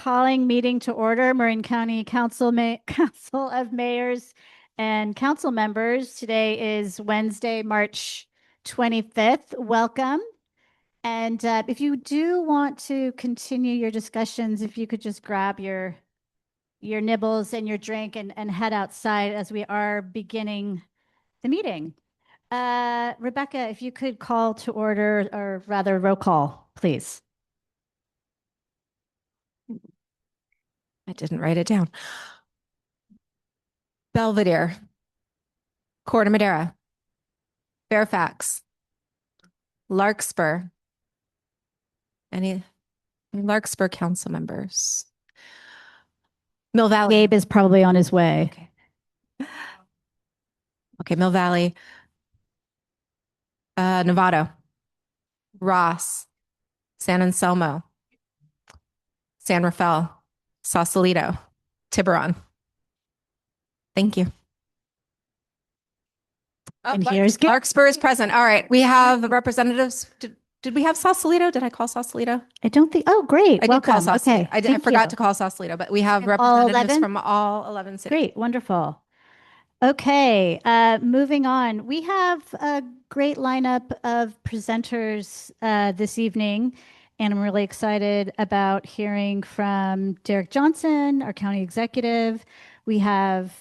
calling meeting to order, Marin County Council of Mayors and council members. Today is Wednesday, March 25th. Welcome. And if you do want to continue your discussions, if you could just grab your nibbles and your drink and head outside as we are beginning the meeting. Rebecca, if you could call to order, or rather roll call, please. I didn't write it down. Belvedere, Corte Madera, Fairfax, Larkspur. Any Larkspur council members? Mill Valley. Gabe is probably on his way. Okay, Mill Valley. Novato, Ross, San Anselmo, San Rafael, Sausalito, Tiburon. Thank you. And here's Larkspur is present. All right, we have representatives. Did we have Sausalito? Did I call Sausalito? I don't think. Oh, great. I did call Sausalito. Okay. I forgot to call Sausalito, but we have representatives from all 11 cities. Great. Wonderful. Okay. Moving on. We have a great lineup of presenters this evening, and I'm really excited about hearing from Derek Johnson, our county executive. We have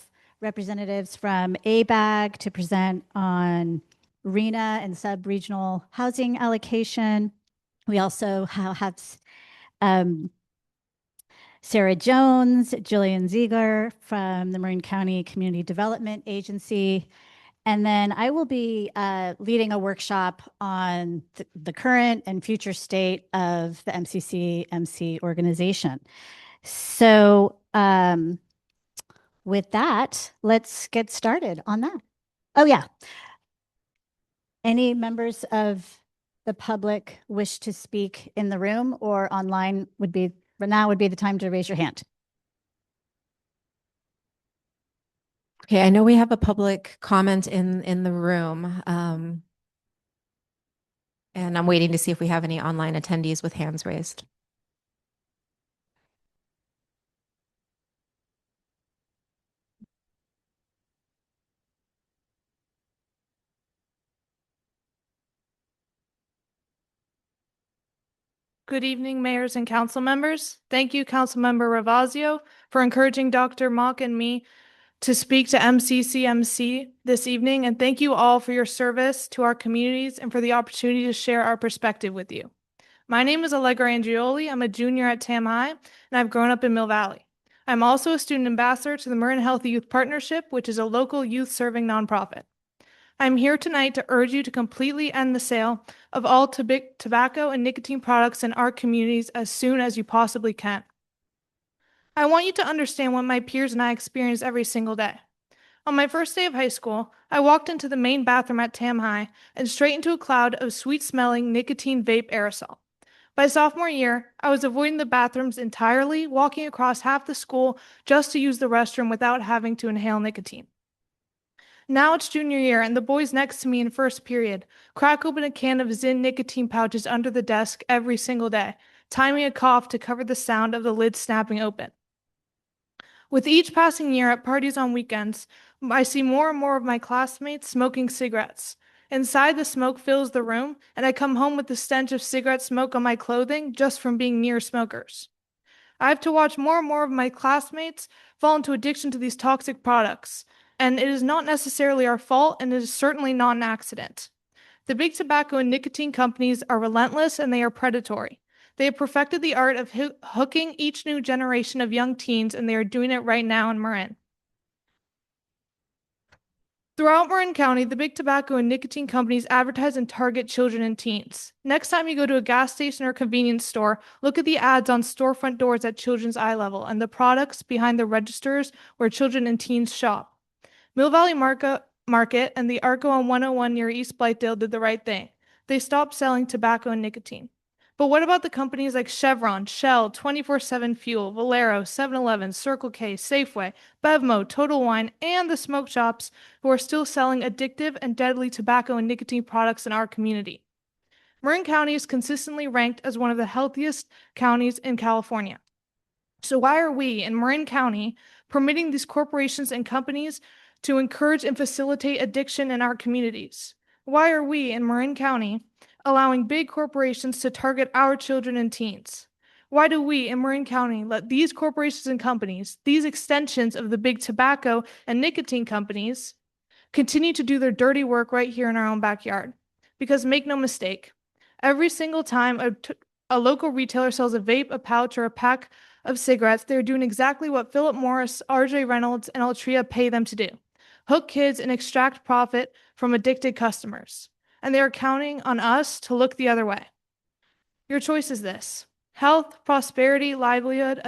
representatives from ABAG to present on RENA and sub-regional housing allocation. We also have Sarah Jones, Jillian Ziegler from the Marin County Community Development Agency. And then I will be leading a workshop on the current and future state of the MCCMC organization. So with that, let's get started on that. Oh, yeah. Any members of the public wish to speak in the room or online now would be the time to raise your hand. Okay, I know we have a public comment in the room. And I'm waiting to see if we have any online attendees with hands raised. Good evening, mayors and council members. Thank you, Councilmember Ravazio, for encouraging Dr. Mock and me to speak to MCCMC this evening. And thank you all for your service to our communities and for the opportunity to share our perspective with you. My name is Allegra Angioli. I'm a junior at Tam High, and I've grown up in Mill Valley. I'm also a student ambassador to the Marin Healthy Youth Partnership, which is a local youth-serving nonprofit. I'm here tonight to urge you to completely end the sale of all tobacco and nicotine products in our communities as soon as you possibly can. I want you to understand what my peers and I experience every single day. On my first day of high school, I walked into the main bathroom at Tam High and straight into a cloud of sweet-smelling nicotine vape aerosol. By sophomore year, I was avoiding the bathrooms entirely, walking across half the school just to use the restroom without having to inhale nicotine. Now it's junior year, and the boys next to me in first period crack open a can of Zyn nicotine pouches under the desk every single day, timing a cough to cover the sound of the lid snapping open. With each passing year at parties on weekends, I see more and more of my classmates smoking cigarettes. Inside, the smoke fills the room, and I come home with the stench of cigarette smoke on my clothing just from being near smokers. I have to watch more and more of my classmates fall into addiction to these toxic products. And it is not necessarily our fault, and it is certainly not an accident. The big tobacco and nicotine companies are relentless and they are predatory. They have perfected the art of hooking each new generation of young teens, and they are doing it right now in Marin. Throughout Marin County, the big tobacco and nicotine companies advertise and target children and teens. Next time you go to a gas station or convenience store, look at the ads on storefront doors at children's eye level and the products behind the registers where children and teens shop. Mill Valley Market and the Arco on 101 near East Blythedale did the right thing. They stopped selling tobacco and nicotine. But what about the companies like Chevron, Shell, 24/7 Fuel, Valero, 7-Eleven, Circle K, Safeway, Bevmo, Total Wine, and the smoke shops who are still selling addictive and deadly tobacco and nicotine products in our community? Marin County is consistently ranked as one of the healthiest counties in California. So why are we in Marin County permitting these corporations and companies to encourage and facilitate addiction in our communities? Why are we in Marin County allowing big corporations to target our children and teens? Why do we in Marin County let these corporations and companies, these extensions of the big tobacco and nicotine companies, continue to do their dirty work right here in our own backyard? Because make no mistake, every single time a local retailer sells a vape, a pouch, or a pack of cigarettes, they're doing exactly what Philip Morris, RJ Reynolds, and Altria pay them to do: hook kids and extract profit from addicted customers. And they are counting on us to look the other way. Your choice is this: health, prosperity, livelihood,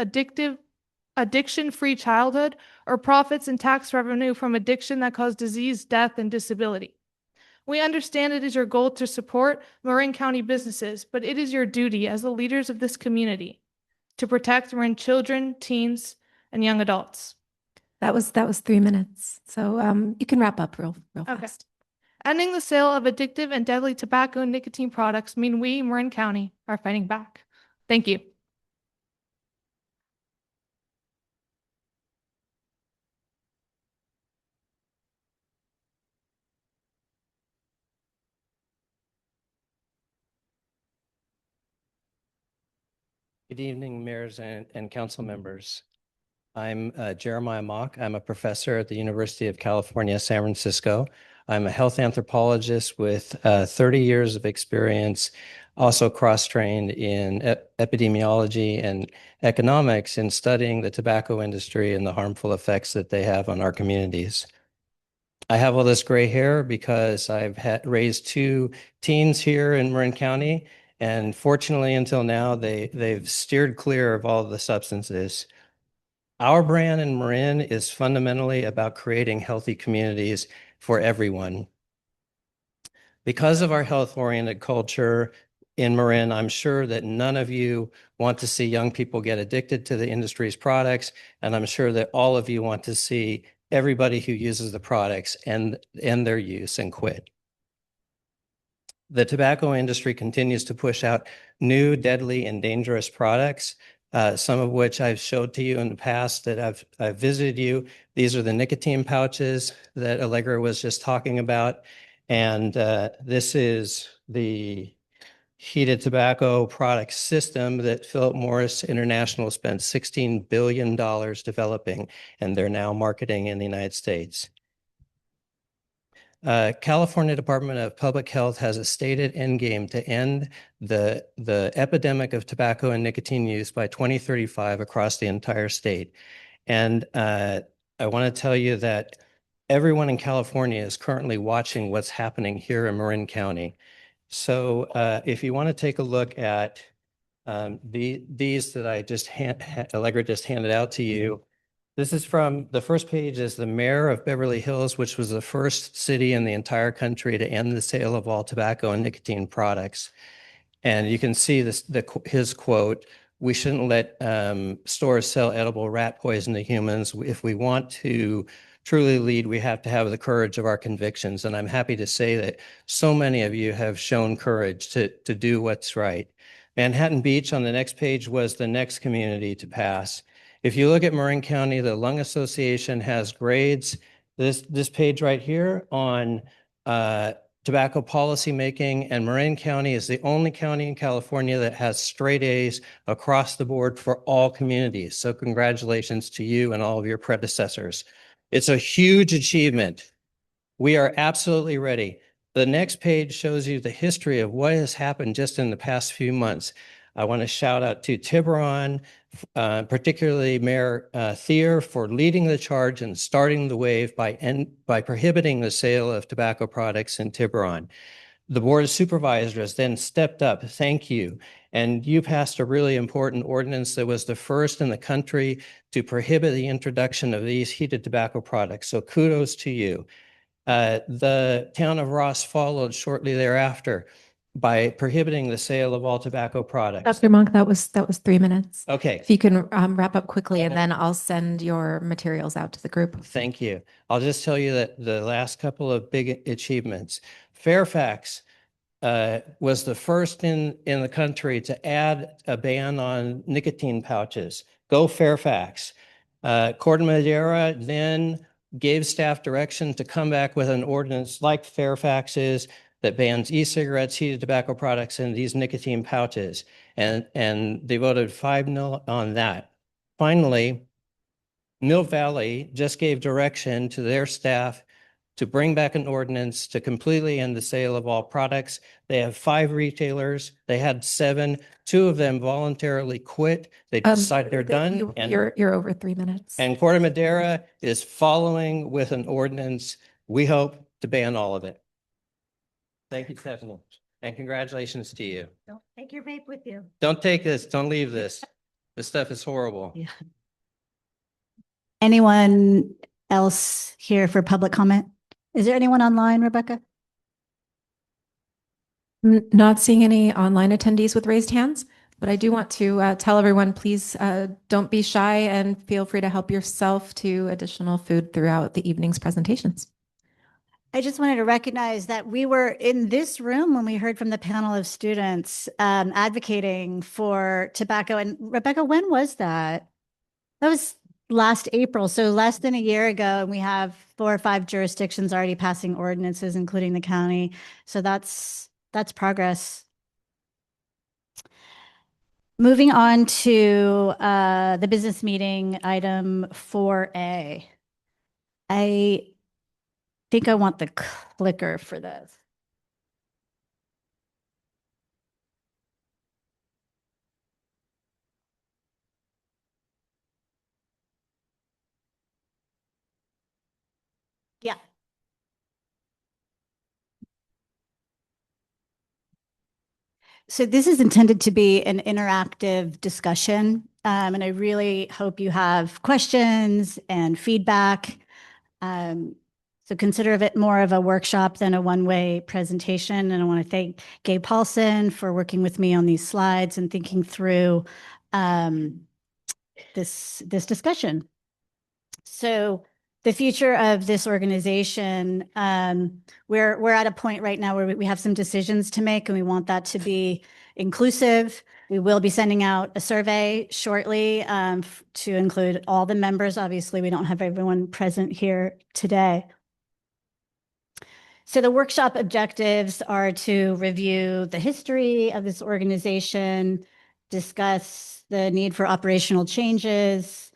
addiction-free childhood, or profits and tax revenue from addiction that cause disease, death, and disability. We understand it is your goal to support Marin County businesses, but it is your duty as the leaders of this community to protect Marin children, teens, and young adults. That was 3 minutes. So you can wrap up real Okay. fast. Ending the sale of addictive and deadly tobacco and nicotine products mean we, Marin County, are fighting back. Thank you. Good evening, mayors and council members. I'm Jeremiah Mock. I'm a professor at the University of California, San Francisco. I'm a health anthropologist with 30 years of experience, also cross-trained in epidemiology and economics in studying the tobacco industry and the harmful effects that they have on our communities. I have all this gray hair because I've raised 2 teens here in Marin County. And fortunately, until now, they've steered clear of all of the substances. Our brand in Marin is fundamentally about creating healthy communities for everyone. Because of our health-oriented culture in Marin, I'm sure that none of you want to see young people get addicted to the industry's products, and I'm sure that all of you want to see everybody who uses the products end their use and quit. The tobacco industry continues to push out new, deadly, and dangerous products, some of which I've showed to you in the past that I've visited you. These are the nicotine pouches that Allegra was just talking about. And this is the heated tobacco product system that Philip Morris International spent $16 billion developing, and they're now marketing in the United States. California Department of Public Health has a stated end game to end the epidemic of tobacco and nicotine use by 2035 across the entire state. And I want to tell you that everyone in California is currently watching what's happening here in Marin County. So if you want to take a look at these that I just Allegra just handed out to you, this is from the first page is the mayor of Beverly Hills, which was the first city in the entire country to end the sale of all tobacco and nicotine products. And you can see his quote: "We shouldn't let stores sell edible rat poison to humans. If we want to truly lead, we have to have the courage of our convictions." And I'm happy to say that so many of you have shown courage to do what's right. Manhattan Beach on the next page was the next community to pass. If you look at Marin County, the Lung Association has grades. This page right here on tobacco policy making, and Marin County is the only county in California that has straight A's across the board for all communities. So congratulations to you and all of your predecessors. It's a huge achievement. We are absolutely ready. The next page shows you the history of what has happened just in the past few months. I want to shout out to Tiburon, particularly Mayor Thier, for leading the charge and starting the wave by prohibiting the sale of tobacco products in Tiburon. The Board of Supervisors then stepped up. Thank you. And you passed a really important ordinance that was the first in the country to prohibit the introduction of these heated tobacco products. So kudos to you. The town of Ross followed shortly thereafter by prohibiting the sale of all tobacco products. Dr. Monk, that was 3 minutes. Okay. If you can wrap up quickly, and then I'll send your materials out to the group. Thank you. I'll just tell you that the last couple of big achievements. Fairfax was the first in the country to add a ban on nicotine pouches. Go Fairfax. Corte Madera then gave staff direction to come back with an ordinance like Fairfax's that bans e-cigarettes, heated tobacco products, and these nicotine pouches. And they voted 5-0 on that. Finally, Mill Valley just gave direction to their staff to bring back an ordinance to completely end the sale of all products. They have 5 retailers. They had 7. 2 of them voluntarily quit. They decided they're done. You're over 3 minutes. And Corte Madera is following with an ordinance. We hope to ban all of it. Thank you, Stephanie. And congratulations to you. Don't take your vape with you. Don't take this. Don't leave this. This stuff is horrible. Yeah. Anyone else here for public comment? Is there anyone online, Rebecca? Not seeing any online attendees with raised hands, but I do want to tell everyone, please don't be shy and feel free to help yourself to additional food throughout the evening's presentations. I just wanted to recognize that we were in this room when we heard from the panel of students advocating for tobacco. And Rebecca, when was that? That was last April, so less than a year ago. And we have 4 or 5 jurisdictions already passing ordinances, including the county. So that's progress. Moving on to the business meeting, item 4A. I think I want the clicker for this. Yeah. So this is intended to be an interactive discussion, and I really hope you have questions and feedback. So consider it more of a workshop than a one-way presentation. And I want to thank Gabe Paulson for working with me on these slides and thinking through this discussion. So the future of this organization, we're at a point right now where we have some decisions to make, and we want that to be inclusive. We will be sending out a survey shortly to include all the members. Obviously, we don't have everyone present here today. So the workshop objectives are to review the history of this organization, discuss the need for operational changes,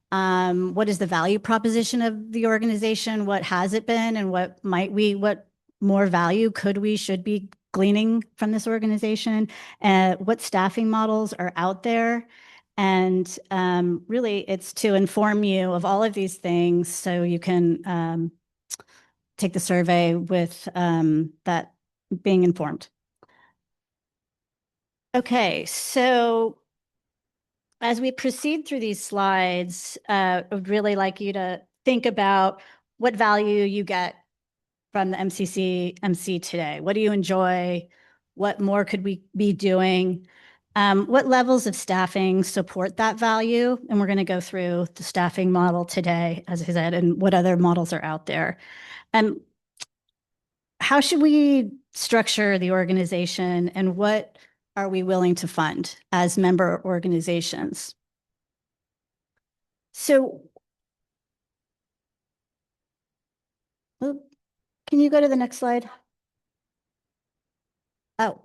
what is the value proposition of the organization, what has it been, and what more value should be gleaning from this organization, what staffing models are out there. And really, it's to inform you of all of these things so you can take the survey with that being informed. Okay, so as we proceed through these slides, I would really like you to think about what value you get from the MCCMC today. What do you enjoy? What more could we be doing? What levels of staffing support that value? And we're going to go through the staffing model today, as I said, and what other models are out there. How should we structure the organization, and what are we willing to fund as member organizations? So, can you go to the next slide? Oh.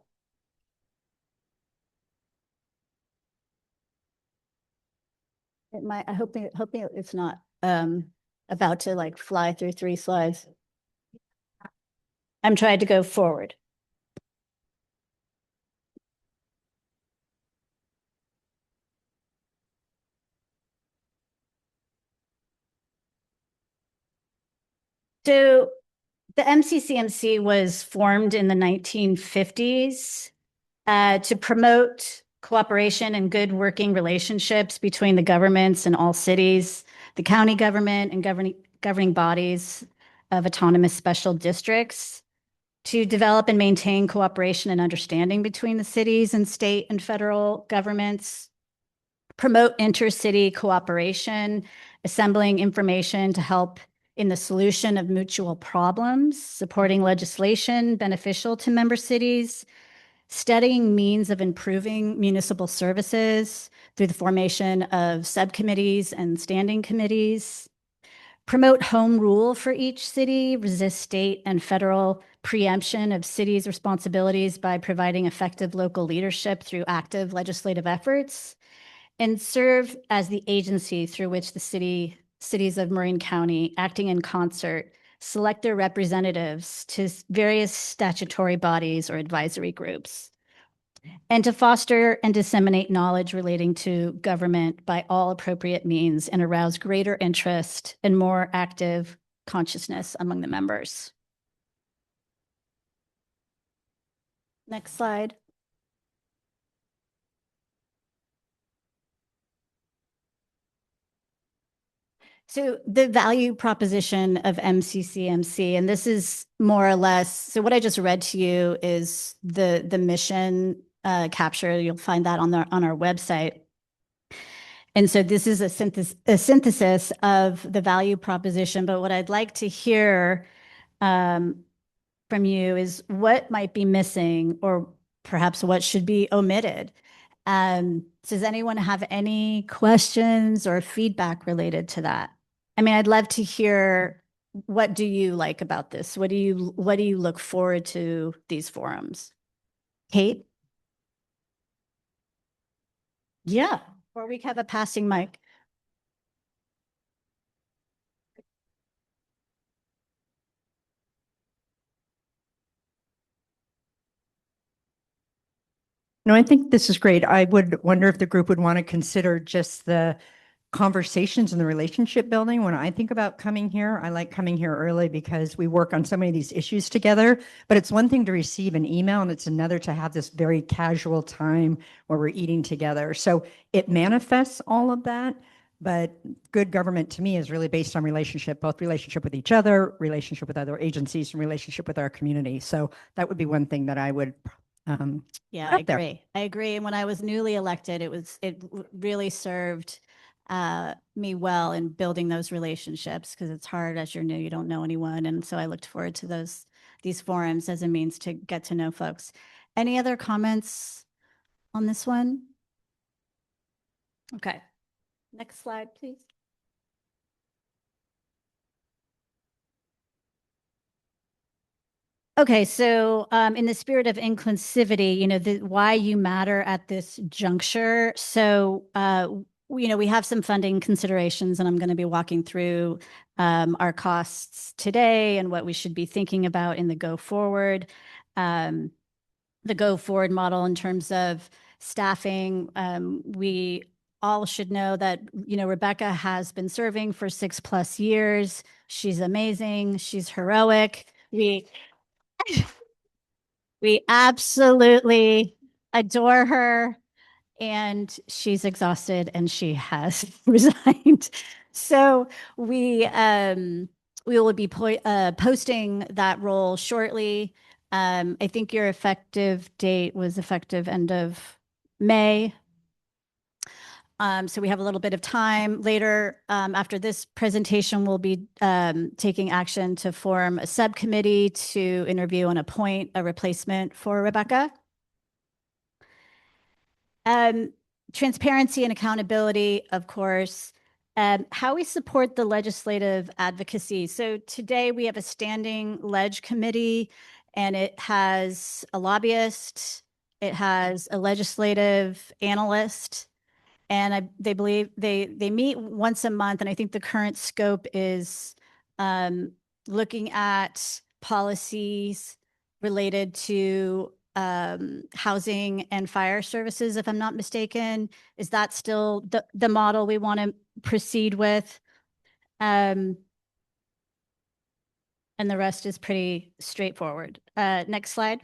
I hope it's not about to like fly through 3 slides. I'm trying to go forward. So the MCCMC was formed in the 1950s to promote cooperation and good working relationships between the governments in all cities, the county government and governing bodies of autonomous special districts, to develop and maintain cooperation and understanding between the cities and state and federal governments, promote intercity cooperation, assembling information to help in the solution of mutual problems, supporting legislation beneficial to member cities, studying means of improving municipal services through the formation of subcommittees and standing committees, promote home rule for each city, resist state and federal preemption of cities' responsibilities by providing effective local leadership through active legislative efforts, and serve as the agency through which the cities of Marin County, acting in concert, select their representatives to various statutory bodies or advisory groups, and to foster and disseminate knowledge relating to government by all appropriate means and arouse greater interest and more active consciousness among the members. Next slide. So the value proposition of MCCMC, and this is more or less, so what I just read to you is the mission capture. You'll find that on our website. And so this is a synthesis of the value proposition. But what I'd like to hear from you is what might be missing, or perhaps what should be omitted. Does anyone have any questions or feedback related to that? I mean, I'd love to hear, what do you like about this? What do you look forward to these forums? Kate? Yeah, or we have a passing mic. No, I think this is great. I would wonder if the group would want to consider just the conversations and the relationship building. When I think about coming here, I like coming here early because we work on so many of these issues together. But it's one thing to receive an email, and it's another to have this very casual time where we're eating together. So it manifests all of that. But good government to me is really based on relationship, both relationship with each other, relationship with other agencies, and relationship with our community. So that would be one thing that I would Yeah, up I there. agree. I agree. And when I was newly elected, it really served me well in building those relationships, because it's hard as you're new, you don't know anyone. And so I looked forward to these forums as a means to get to know folks. Any other comments on this one? Okay. Next slide, please. Okay, so in the spirit of inclusivity, why you matter at this juncture. So, we have some funding considerations, and I'm going to be walking through our costs today and what we should be thinking about in the go forward model in terms of staffing. We all should know that, Rebecca has been serving for 6+ years. She's amazing. She's heroic. We absolutely adore her, and she's exhausted and she has resigned. So we will be posting that role shortly. I think your effective date was effective end of May. So we have a little bit of time later. After this presentation, we'll be taking action to form a subcommittee to interview and appoint a replacement for Rebecca. Transparency and accountability, of course. How we support the legislative advocacy. So today we have a standing ledge committee, and it has a lobbyist, it has a legislative analyst, and they believe they meet once a month. And I think the current scope is looking at policies related to housing and fire services, if I'm not mistaken. Is that still the model we want to proceed with? And the rest is pretty straightforward. Next slide.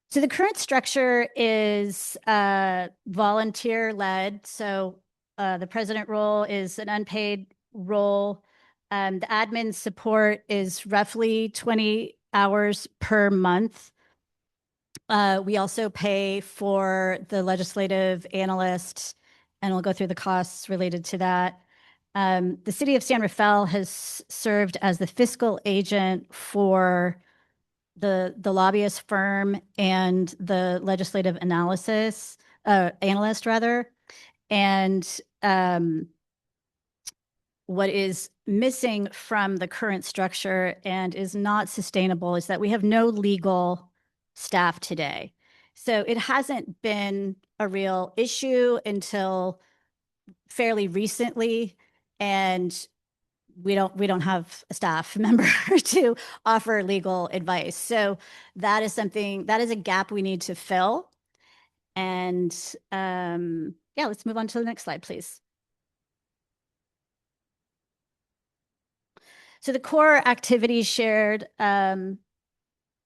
So the current structure is volunteer-led. So the president role is an unpaid role. The admin support is roughly 20 hours per month. We also pay for the legislative analyst, and we'll go through the costs related to that. The city of San Rafael has served as the fiscal agent for the lobbyist firm and the legislative analyst rather. And what is missing from the current structure and is not sustainable is that we have no legal staff today. So it hasn't been a real issue until fairly recently, and we don't have a staff member to offer legal advice. So that is a gap we need to fill. And yeah, let's move on to the next slide, please. So the core activities shared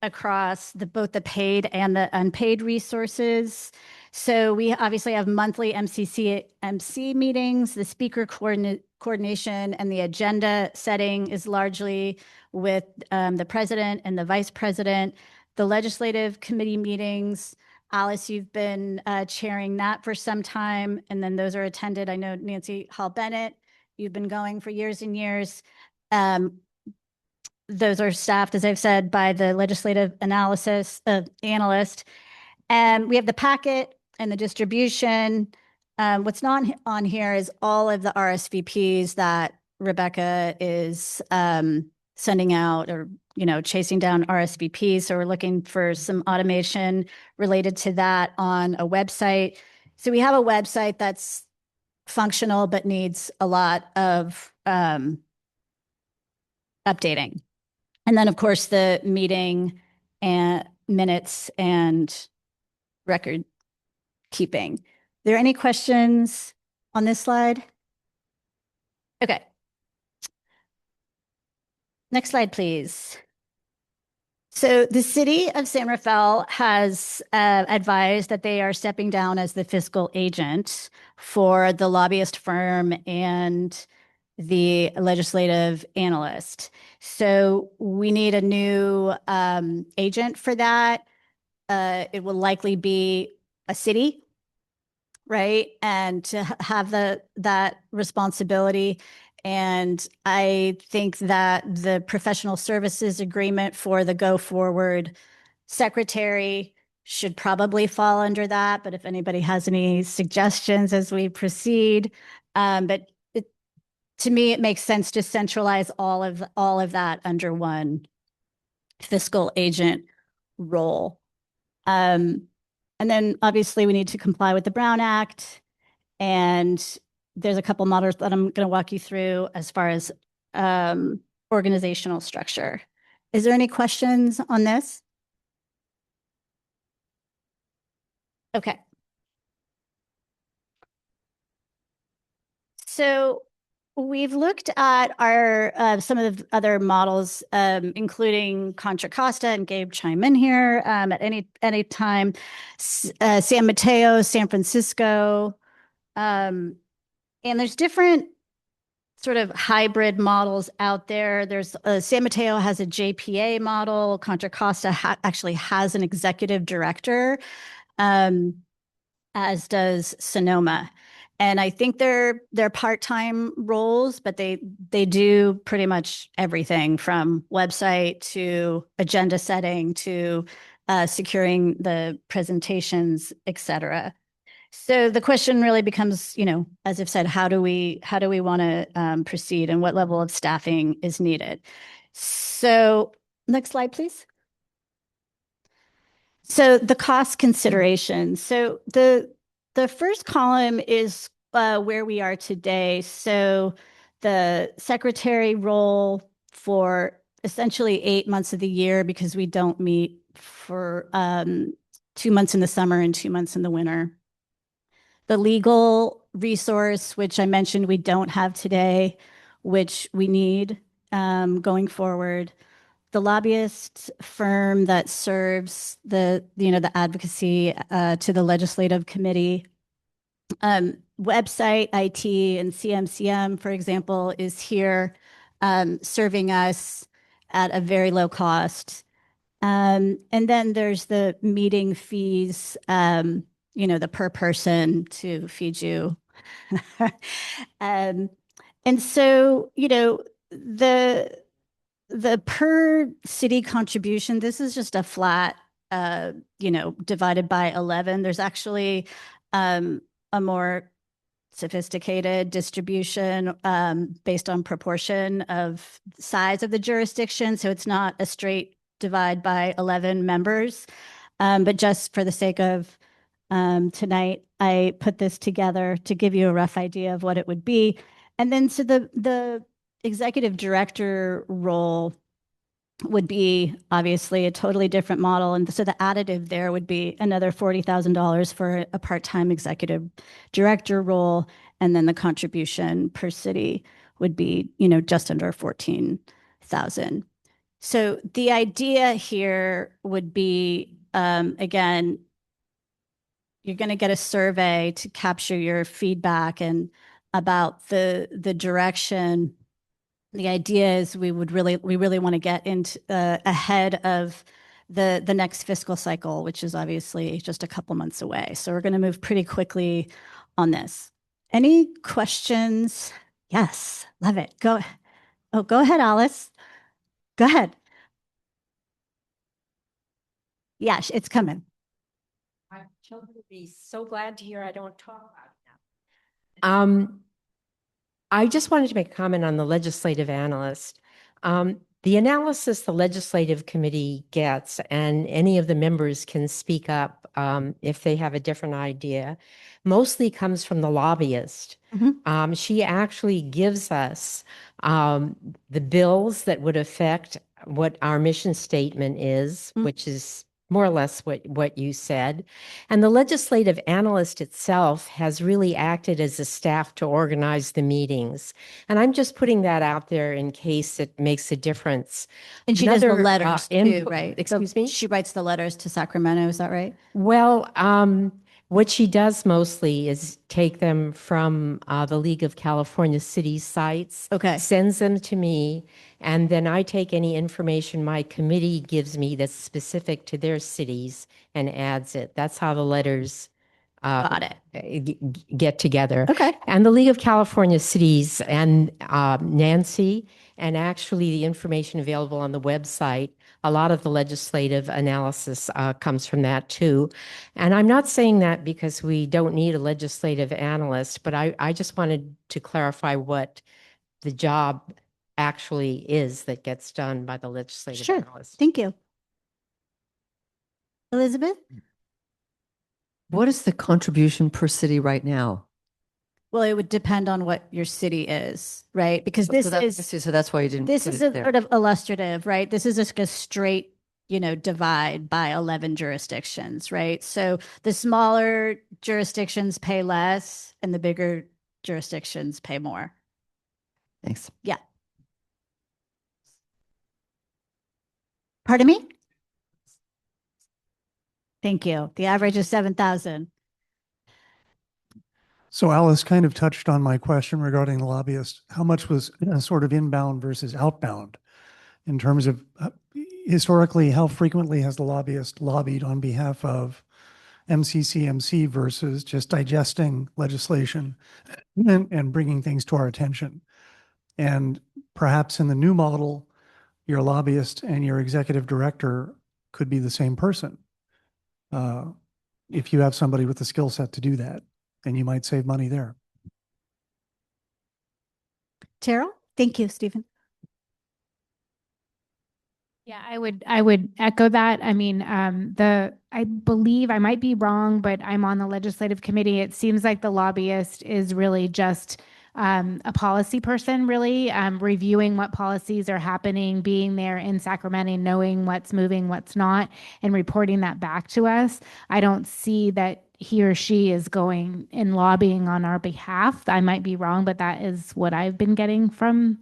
across both the paid and the unpaid resources. So we obviously have monthly MCCMC meetings. The speaker coordination and the agenda setting is largely with the president and the vice president. The legislative committee meetings, Alice, you've been chairing that for some time, and then those are attended. I know Nancy Hall Bennett, you've been going for years and years. Those are staffed, as I've said, by the legislative analyst. And we have the packet and the distribution. What's not on here is all of the RSVPs that Rebecca is sending out, or chasing down RSVPs. So we're looking for some automation related to that on a website. So we have a website that's functional but needs a lot of updating. And then, of course, the meeting and minutes and record keeping. Are there any questions on this slide? Okay. Next slide, please. So the city of San Rafael has advised that they are stepping down as the fiscal agent for the lobbyist firm and the legislative analyst. So we need a new agent for that. It will likely be a city, right? And to have that responsibility. And I think that the professional services agreement for the go forward secretary should probably fall under that. But if anybody has any suggestions as we proceed, but to me, it makes sense to centralize all of that under one fiscal agent role. And then obviously we need to comply with the Brown Act. And there's a couple models that I'm going to walk you through as far as organizational structure. Is there any questions on this? Okay. So we've looked at our some of the other models, including Contra Costa, and Gabe chime in here at any time. San Mateo, San Francisco, and there's different sort of hybrid models out there. There's San Mateo has a JPA model. Contra Costa actually has an executive director, as does Sonoma. And I think they're part-time roles, but they do pretty much everything from website to agenda setting to securing the presentations, et cetera. So the question really becomes, as I've said, how do we want to proceed, and what level of staffing is needed? So next slide, please. So the cost considerations. So the first column is where we are today. So the secretary role for essentially 8 months of the year, because we don't meet for 2 months in the summer and 2 months in the winter. The legal resource, which I mentioned we don't have today, which we need going forward. The lobbyist firm that serves the advocacy to the legislative committee. Website, IT, and CMCM, for example, is here serving us at a very low cost. And then there's the meeting fees, the per person to feed you. And And so, the per city contribution, this is just a flat, divided by 11. There's actually a more sophisticated distribution based on proportion of size of the jurisdiction. So it's not a straight divide by 11 members. But just for the sake of tonight, I put this together to give you a rough idea of what it would be. And then so the executive director role would be obviously a totally different model. And so the additive there would be another $40,000 for a part-time executive director role. And then the contribution per city would be, just under 14,000. So the idea here would be, again, you're going to get a survey to capture your feedback and about the direction. The idea is we really want to get into ahead of the next fiscal cycle, which is obviously just a couple months away. So we're going to move pretty quickly on this. Any questions? Yes, love it. Go ahead, Alice. Go ahead. Yeah, it's coming. My children would be so glad to hear I don't talk about it now. I just wanted to make a comment on the legislative analyst. The analysis the legislative committee gets, and any of the members can speak up if they have a different idea, mostly comes from the lobbyist. She actually gives us the bills that would affect what our mission statement is, which is more or less what you said. And the legislative analyst itself has really acted as a staff to organize the meetings. And I'm just putting that out there in case it makes a difference. And she does the Another, letters too, input- right? Excuse me? She writes the letters to Sacramento, is that right? Well, what she does mostly is take them from the League of California Cities sites, Okay. sends them to me, and then I take any information my committee gives me that's specific to their cities and adds it. That's how the letters Got it. get together. Okay. And the League of California Cities and Nancy, and actually the information available on the website, a lot of the legislative analysis comes from that too. And I'm not saying that because we don't need a legislative analyst, but I just wanted to clarify what the job actually is that gets done by the legislative Sure. analyst. Thank you. Elizabeth? What is the contribution per city right now? Well, it would depend on what your city is, right? Because this So that's why you didn't. this put is it a there. sort of illustrative, right? This is just a straight, divide by 11 jurisdictions, right? So the smaller jurisdictions pay less and the bigger jurisdictions pay more. Thanks. Yeah. Pardon me? Thank you. The average is 7,000. So Alice kind of touched on my question regarding the lobbyist. How much was sort of inbound versus outbound in terms of historically, how frequently has the lobbyist lobbied on behalf of MCCMC versus just digesting legislation and bringing things to our attention? And perhaps in the new model, your lobbyist and your executive director could be the same person. If you have somebody with the skill set to do that, then you might save money there. Terrell? Thank you, Stephen. Yeah, I would echo that. I mean, I believe I might be wrong, but I'm on the legislative committee. It seems like the lobbyist is really just a policy person, really reviewing what policies are happening, being there in Sacramento, knowing what's moving, what's not, and reporting that back to us. I don't see that he or she is going and lobbying on our behalf. I might be wrong, but that is what I've been getting from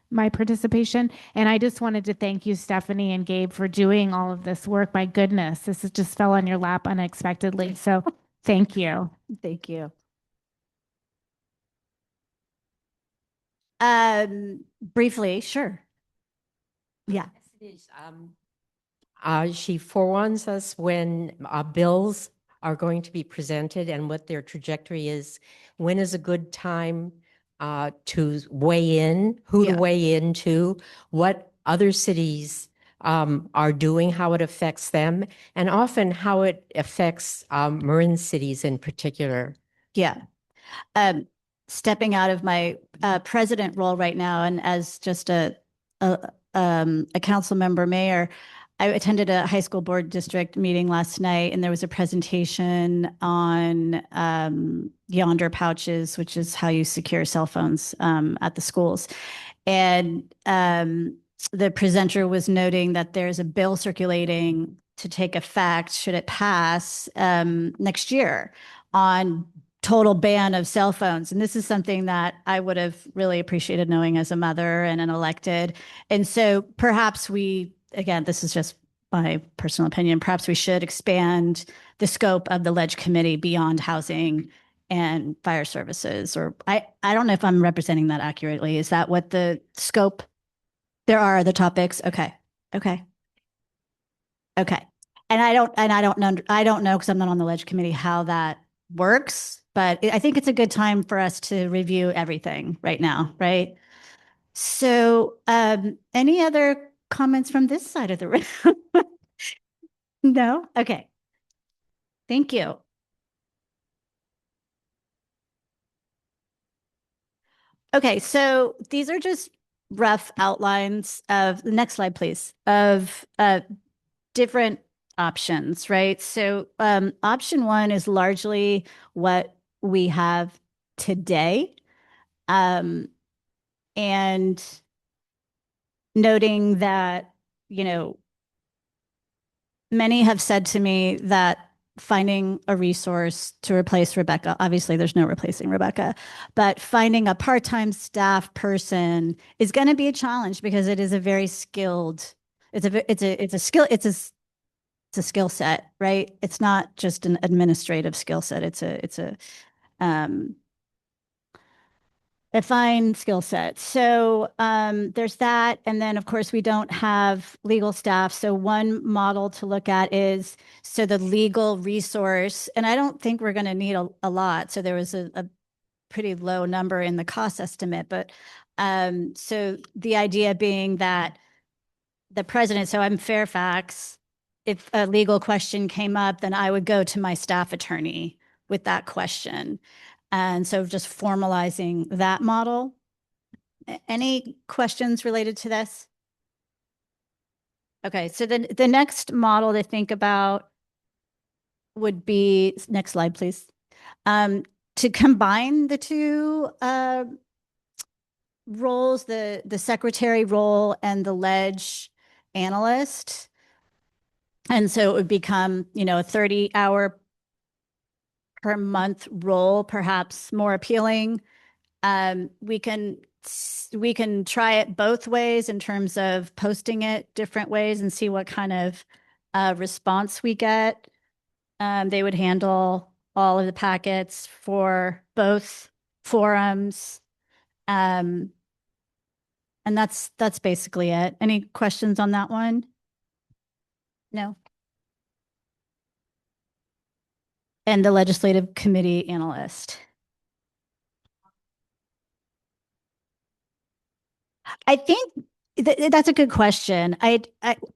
my participation. And I just wanted to thank you, Stephanie and Gabe, for doing all of this work. My goodness, this just fell on your lap unexpectedly. So thank you. Thank you. Briefly, sure. Yeah. She forewarns us when bills are going to be presented and what their trajectory is. When is a good time to weigh in, who to Yeah. weigh into, what other cities are doing, how it affects them, and often how it affects Marin cities in particular. Yeah. Stepping out of my president role right now, and as just a council member mayor, I attended a high school board district meeting last night, and there was a presentation on Yonder pouches, which is how you secure cell phones at the schools. And the presenter was noting that there's a bill circulating to take effect, should it pass, next year on total ban of cell phones. And this is something that I would have really appreciated knowing as a mother and an elected. And so perhaps we, again, this is just my personal opinion, perhaps we should expand the scope of the Ledge Committee beyond housing and fire services. Or I don't know if I'm representing that accurately. Is that what the scope? There are other topics. Okay. Okay. Okay. And I don't know because I'm not on the Ledge Committee how that works, but I think it's a good time for us to review everything right now, right? So, any other comments from this side of the room? No? Okay. Thank you. Okay, so these are just rough outlines of the next slide, please, of different options, right? So option one is largely what we have today. And noting that, you know, many have said to me that finding a resource to replace Rebecca, obviously there's no replacing Rebecca, but finding a part-time staff person is going to be a challenge because it is a very skilled, it's a skill set, right? It's not just an administrative skill set. It's a fine skill set. So there's that. And then, of course, we don't have legal staff. So one model to look at is, so the legal resource, and I don't think we're going to need a lot. So there was a pretty low number in the cost estimate. But so the idea being that the president, so I'm Fairfax, if a legal question came up, then I would go to my staff attorney with that question. And so just formalizing that model. Any questions related to this? Okay, so then the next model to think about would be, next slide, please. To combine the two roles, the secretary role and the ledge analyst. And so it would become, you know, a 30-hour per month role, perhaps more appealing. We can try it both ways in terms of posting it different ways and see what kind of response we get. They would handle all of the packets for both forums. And that's basically it. Any questions on that one? No. And the legislative committee analyst. I think that's a good question. I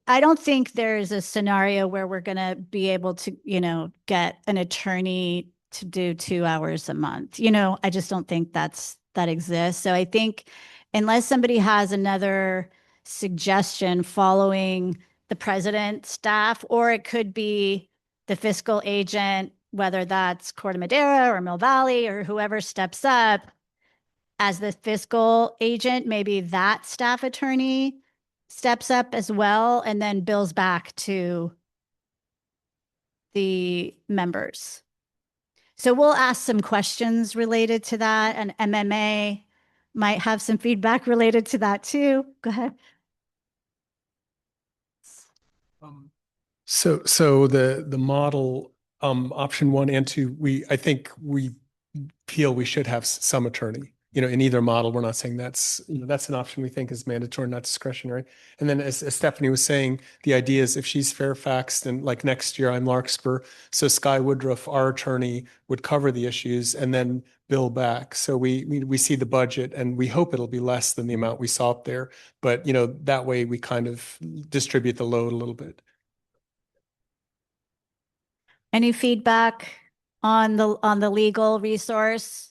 don't think there's a scenario where we're going to be able to, you know, get an attorney to do 2 hours a month. You know, I just don't think that exists. So I think unless somebody has another suggestion following the president's staff, or it could be the fiscal agent, whether that's Corte Madera or Mill Valley or whoever steps up as the fiscal agent, maybe that staff attorney steps up as well and then bills back to the members. So we'll ask some questions related to that, and MMA might have some feedback related to that too. Go ahead. So the model, option 1 and 2, I think we feel we should have some attorney. in either model. We're not saying that's an option we think is mandatory, not discretionary. And then as Stephanie was saying, the idea is if she's Fairfax, then like next year I'm Larkspur. So Sky Woodruff, our attorney, would cover the issues and then bill back. So we see the budget and we hope it'll be less than the amount we saw up there. But, that way we kind of distribute the load a little bit. Any feedback on the legal resource?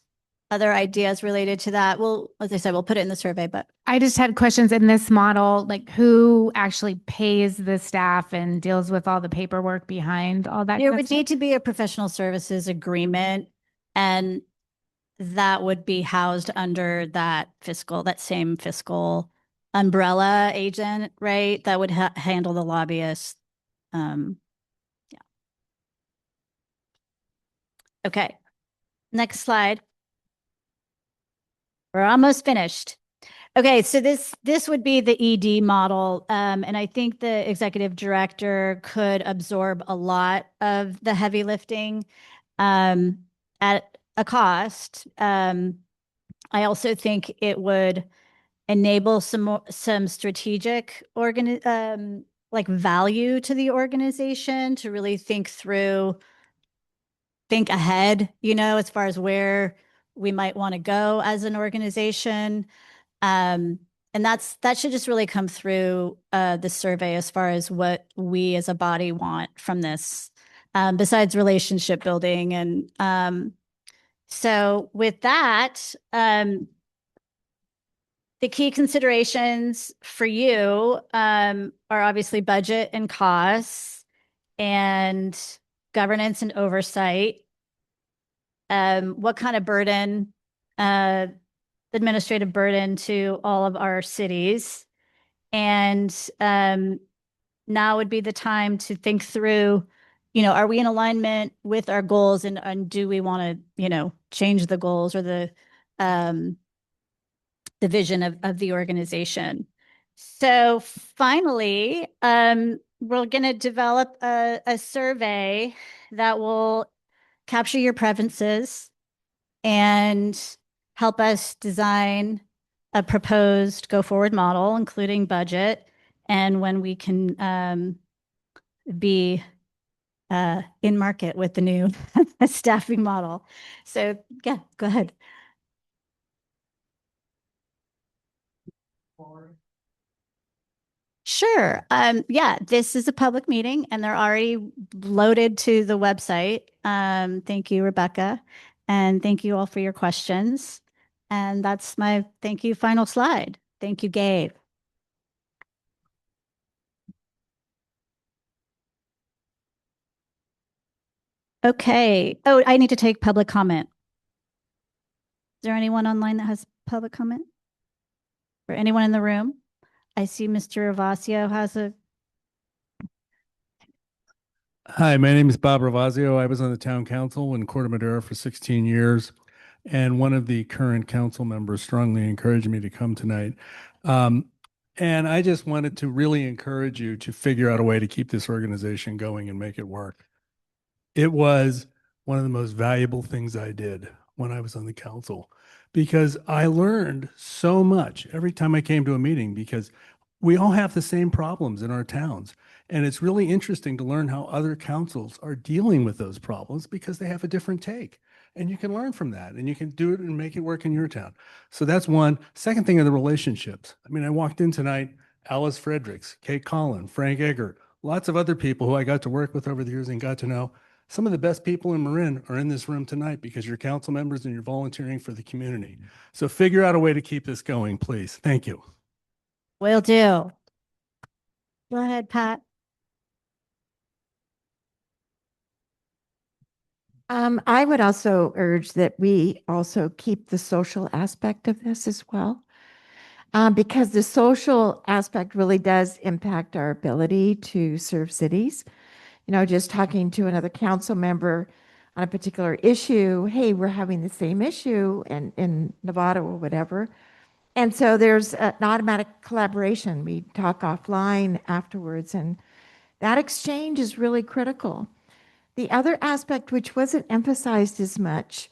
Other ideas related to that? Well, as I said, we'll put it in the survey, but I just had questions in this model, like who actually pays the staff and deals with all the paperwork behind all that? there would need to be a professional services agreement, and that would be housed under that same fiscal umbrella agent, right? That would handle the lobbyists. Yeah. Okay. Next slide. We're almost finished. Okay, so this would be the ED model, and I think the executive director could absorb a lot of the heavy lifting at a cost. I also think it would enable some strategic like value to the organization to really think ahead, as far as where we might want to go as an organization. And that should just really come through the survey as far as what we as a body want from this, besides relationship building. And so with that, the key considerations for you are obviously budget and costs and governance and oversight. What kind of burden, administrative burden to all of our cities. And now would be the time to think through, are we in alignment with our goals, and do we want to, change the goals or the vision of the organization? So finally, we're going to develop a survey that will capture your preferences and help us design a proposed go-forward model, including budget, and when we can be in market with the new staffing model. So yeah, go ahead. Sure. Yeah, this is a public meeting and they're already loaded to the website. Thank you, Rebecca. And thank you all for your questions. And that's my thank you final slide. Thank you, Gabe. Okay. Oh, I need to take public comment. Is there anyone online that has public comment? Or anyone in the room? I see Mr. Ravasio has a. Hi, my name is Bob Ravasio. I was on the town council in Corte Madera for 16 years, and one of the current council members strongly encouraged me to come tonight. And I just wanted to really encourage you to figure out a way to keep this organization going and make it work. It was one of the most valuable things I did when I was on the council, because I learned so much every time I came to a meeting, because we all have the same problems in our towns. And it's really interesting to learn how other councils are dealing with those problems, because they have a different take. And you can learn from that and you can do it and make it work in your town. So that's one. Second thing are the relationships. I mean, I walked in tonight, Alice Fredericks, Kate Collin, Frank Eggert, lots of other people who I got to work with over the years and got to know. Some of the best people in Marin are in this room tonight because you're council members and you're volunteering for the community. So figure out a way to keep this going, please. Thank you. Will do. Go ahead, Pat. I would also urge that we also keep the social aspect of this as well, because the social aspect really does impact our ability to serve cities. Just talking to another council member on a particular issue, hey, we're having the same issue in Nevada or whatever. And so there's an automatic collaboration. We talk offline afterwards, and that exchange is really critical. The other aspect, which wasn't emphasized as much,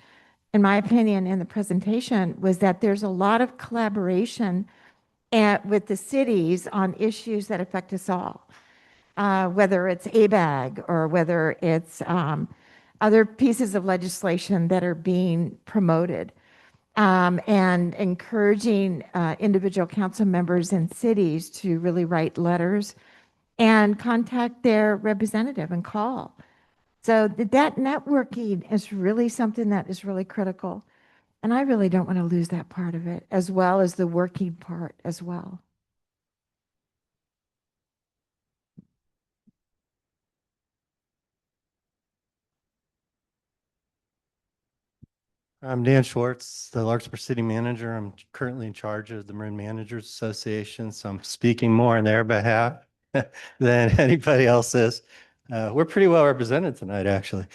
in my opinion, in the presentation was that there's a lot of collaboration with the cities on issues that affect us all, whether it's ABAG or whether it's other pieces of legislation that are being promoted, and encouraging individual council members in cities to really write letters and contact their representative and call. So that networking is really something that is really critical. And I really don't want to lose that part of it, as well as the working part as well. I'm Dan Schwartz, the Larkspur City Manager. I'm currently in charge of the Marin Managers Association, so I'm speaking more on their behalf than anybody else is. We're pretty well represented tonight, actually.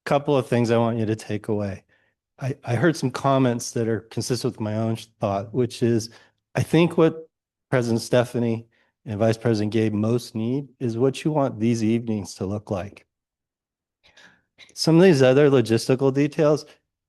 Couple of things I want you to take away. I heard some comments that are consistent with my own thought, which is I think what President Stephanie and Vice President Gabe most need is what you want these evenings to look like. Some of these other logistical details,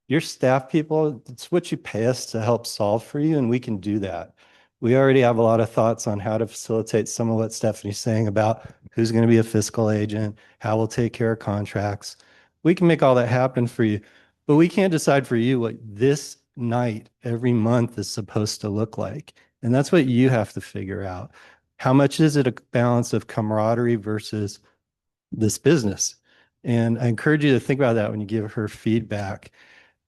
your staff people, it's what you pay us to help solve for you, and we can do that. We already have a lot of thoughts on how to facilitate some of what Stephanie's saying about who's going to be a fiscal agent, how we'll take care of contracts. We can make all that happen for you, but we can't decide for you what this night every month is supposed to look like. And that's what you have to figure out. How much is it a balance of camaraderie versus this business? And I encourage you to think about that when you give her feedback.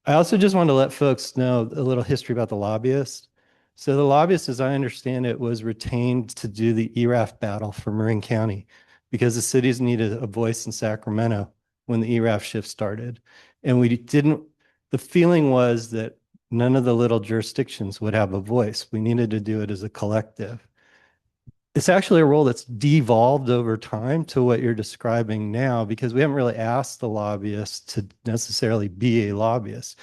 I also just want to let folks know a little history about the lobbyist. So the lobbyist, as I understand it, was retained to do the ERAF battle for Marin County because the cities needed a voice in Sacramento when the ERAF shift started. And the feeling was that none of the little jurisdictions would have a voice. We needed to do it as a collective. It's actually a role that's devolved over time to what you're describing now, because we haven't really asked the lobbyist to necessarily be a lobbyist.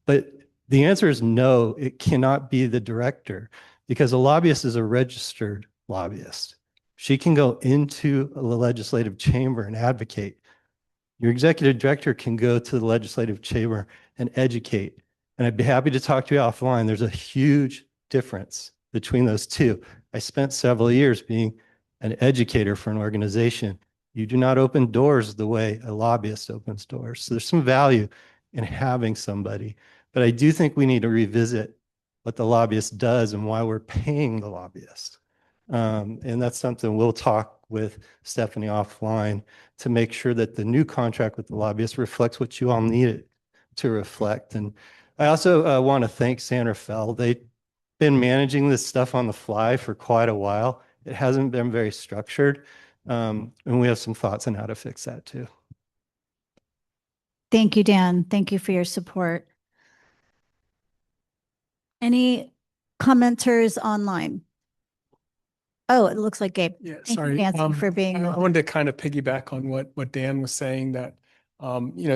But the answer is no, it cannot be the director, because a lobbyist is a registered lobbyist. She can go into the legislative chamber and advocate. Your executive director can go to the legislative chamber and educate. And I'd be happy to talk to you offline. There's a huge difference between those two. I spent several years being an educator for an organization. You do not open doors the way a lobbyist opens doors. So there's some value in having somebody. But I do think we need to revisit what the lobbyist does and why we're paying the lobbyist. And that's something we'll talk with Stephanie offline to make sure that the new contract with the lobbyist reflects what you all need it to reflect. And I also want to thank Sandra Fell. They've been managing this stuff on the fly for quite a while. It hasn't been very structured. And we have some thoughts on how to fix that too. Thank you, Dan. Thank you for your support. Any commenters online? Oh, it looks like Gabe. Yeah, Thank you, sorry. Nancy, for being. I wanted to kind of piggyback on what Dan was saying, that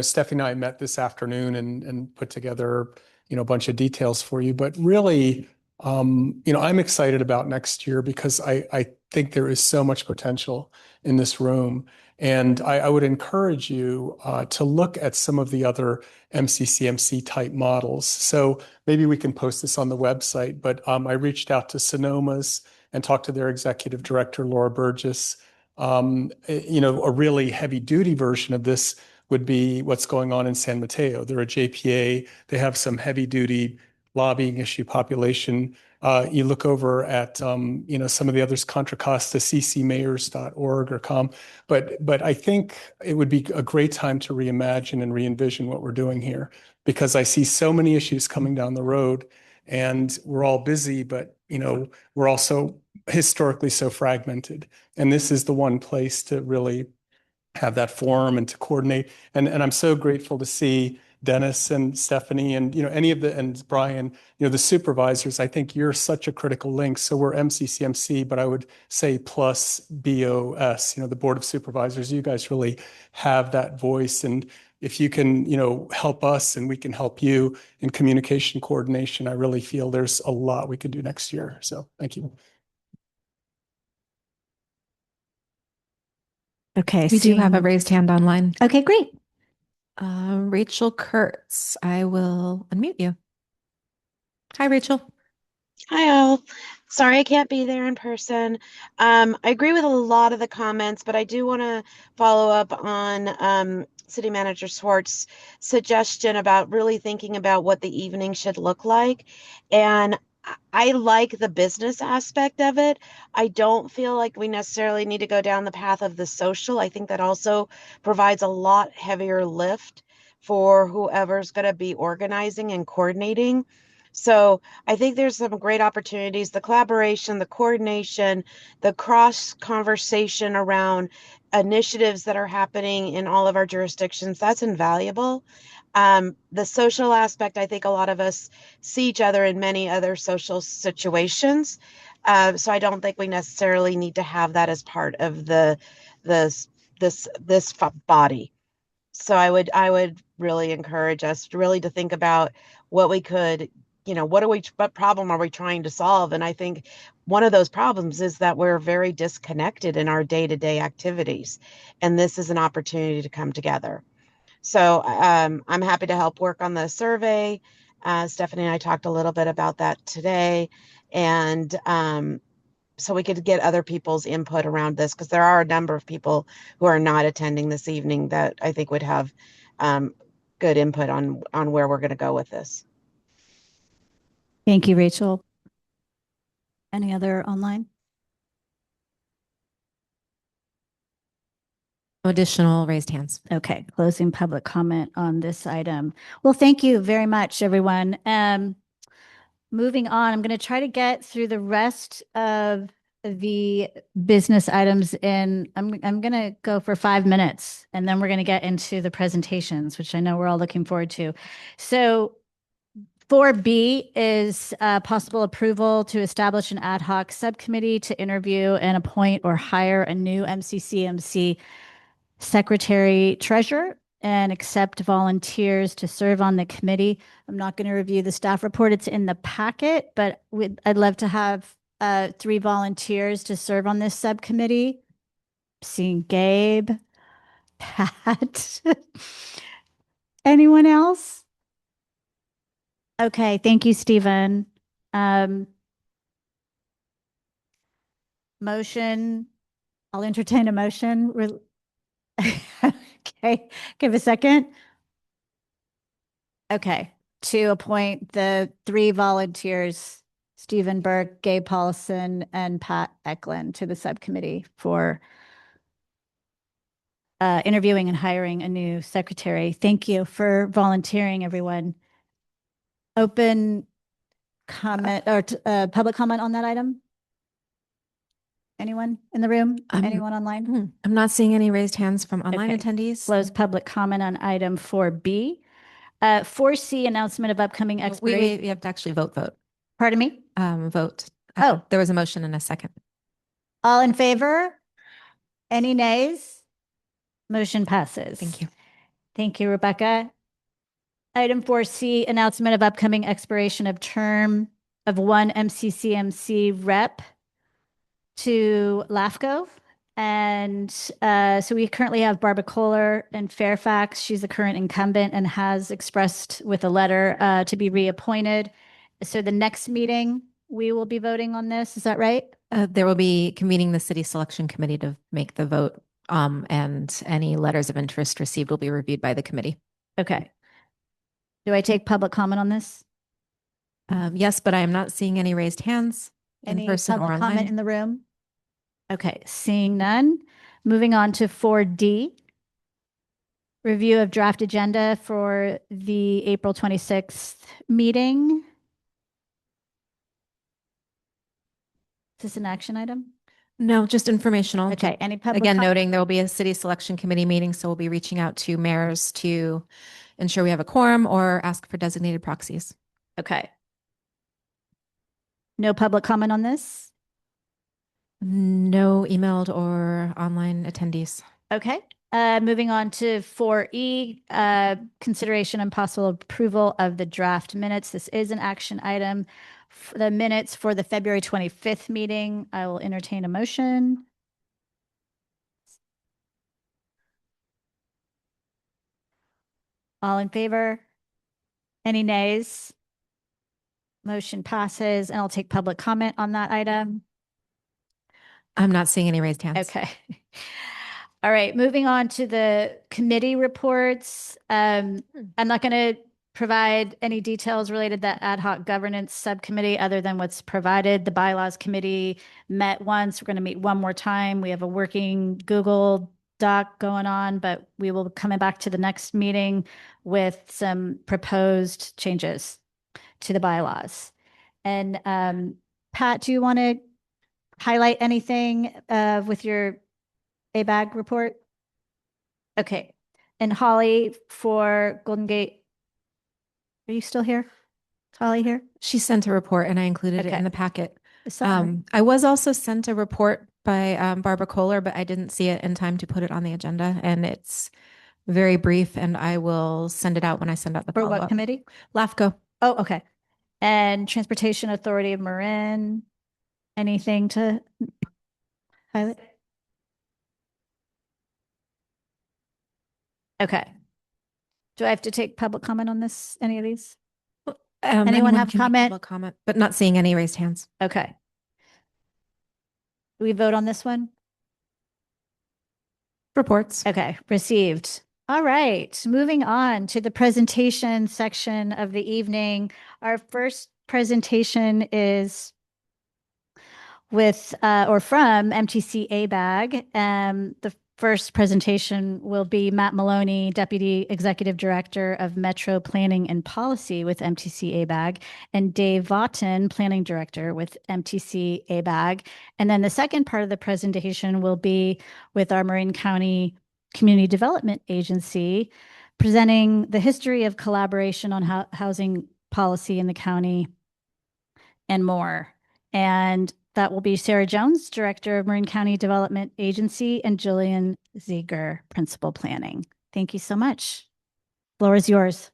Stephanie and I met this afternoon and put together a bunch of details for you. But really, I'm excited about next year because I think there is so much potential in this room. And I would encourage you to look at some of the other MCCMC type models. So maybe we can post this on the website, but I reached out to Sonoma's and talked to their executive director, Laura Burgess. A really heavy duty version of this would be what's going on in San Mateo. They're a JPA. They have some heavy duty lobbying issue population. You look over at, some of the others, Contra Costa, ccmayors.org or com. But I think it would be a great time to reimagine and re-envision what we're doing here, because I see so many issues coming down the road and we're all busy, but, we're also historically so fragmented. And this is the one place to really have that forum and to coordinate. And I'm so grateful to see Dennis and Stephanie and, and Brian, the supervisors. I think you're such a critical link. So we're MCCMC, but I would say plus BOS, the Board of Supervisors. You guys really have that voice. And if you can, help us and we can help you in communication coordination, I really feel there's a lot we can do next year. So thank you. Okay. We do have a raised hand online. Okay, great. Rachel Kurtz, I will unmute you. Hi, Rachel. Hi all. Sorry I can't be there in person. I agree with a lot of the comments, but I do want to follow up on City Manager Swartz's suggestion about really thinking about what the evening should look like. And I like the business aspect of it. I don't feel like we necessarily need to go down the path of the social. I think that also provides a lot heavier lift for whoever's going to be organizing and coordinating. So I think there's some great opportunities, the collaboration, the coordination, the cross conversation around initiatives that are happening in all of our jurisdictions. That's invaluable. The social aspect, I think a lot of us see each other in many other social situations. So I don't think we necessarily need to have that as part of this body. So I would really encourage us to really to think about what we could, what problem are we trying to solve? And I think one of those problems is that we're very disconnected in our day-to-day activities. And this is an opportunity to come together. So I'm happy to help work on the survey. Stephanie and I talked a little bit about that today. And so we could get other people's input around this, because there are a number of people who are not attending this evening that I think would have good input on where we're going to go with this. Thank you, Rachel. Any other online? Additional raised hands. Okay, closing public comment on this item. Well, thank you very much, everyone. Moving on, I'm going to try to get through the rest of the business items in, I'm going to go for 5 minutes, and then we're going to get into the presentations, which I know we're all looking forward to. So 4B is possible approval to establish an ad hoc subcommittee to interview and appoint or hire a new MCCMC secretary treasurer and accept volunteers to serve on the committee. I'm not going to review the staff report. It's in the packet, but I'd love to have 3 volunteers to serve on this subcommittee. Seeing Gabe, Pat. Anyone else? Okay, thank you, Stephen. Motion, I'll entertain a motion. Okay, give a second. Okay, to appoint the 3 volunteers, Stephen Burke, Gabe Paulson, and Pat Eklund, to the subcommittee for interviewing and hiring a new secretary. Thank you for volunteering, everyone. Open comment or public comment on that item? Anyone in the room? Anyone online? I'm not seeing any raised hands from online Okay. attendees. Close public comment on item 4B. 4C, announcement of upcoming expiration. We have to actually vote. Pardon me? Vote. Oh. There was a motion and a second. All in favor? Any nays? Motion passes. Thank you. Thank you, Rebecca. Item 4C, announcement of upcoming expiration of term of 1 MCCMC rep to LAFCO. And so we currently have Barbara Kohler in Fairfax. She's the current incumbent and has expressed with a letter to be reappointed. So the next meeting, we will be voting on this. Is that right? There will be convening the city selection committee to make the vote, and any letters of interest received will be reviewed by the committee. Okay. Do I take public comment on this? Yes, but I am not seeing any raised hands in person or public online. comment in the room? Okay, seeing none. Moving on to 4D. Review of draft agenda for the April 26th meeting. Is this an action item? No, just informational. Okay, any public Again, com- noting there will be a city selection committee meeting, so we'll be reaching out to mayors to ensure we have a quorum or ask for designated proxies. Okay. No public comment on this? No emailed or online attendees. Okay. Moving on to 4E, consideration and possible approval of the draft minutes. This is an action item. The minutes for the February 25th meeting, I will entertain a motion. All in favor? Any nays? Motion passes, and I'll take public comment on that item. I'm not seeing any raised hands. Okay. All right, moving on to the committee reports. I'm not going to provide any details related to that ad hoc governance subcommittee other than what's provided. The bylaws committee met once. We're going to meet one more time. We have a working Google Doc going on, but we will be coming back to the next meeting with some proposed changes to the bylaws. And Pat, do you want to highlight anything with your ABAG report? Okay. And Holly for Golden Gate, are you still here? Is Holly here? She sent a report and I included it Okay. in the packet. Somewhere. I was also sent a report by Barbara Kohler, but I didn't see it in time to put it on the agenda. And it's very brief and I will send it out when I send out the For follow-up. what committee? LAFCO. Oh, okay. And Transportation Authority of Marin, anything to highlight? Okay. Do I have to take public comment on this, any of these? Anyone have can make comment? public comment, but not seeing any raised hands. Okay. Do we vote on this one? Reports. Okay, received. All right, moving on to the presentation section of the evening. Our first presentation is with or from MTC ABAG. The first presentation will be Matt Maloney, Deputy Executive Director of Metro Planning and Policy with MTC ABAG, and Dave Vaughton, Planning Director with MTC ABAG. And then the second part of the presentation will be with our Marin County Community Development Agency, presenting the history of collaboration on housing policy in the county and more. And that will be Sarah Jones, Director of Marin County Development Agency, and Jillian Ziegler, Principal Planning. Thank you so much. Floor is yours.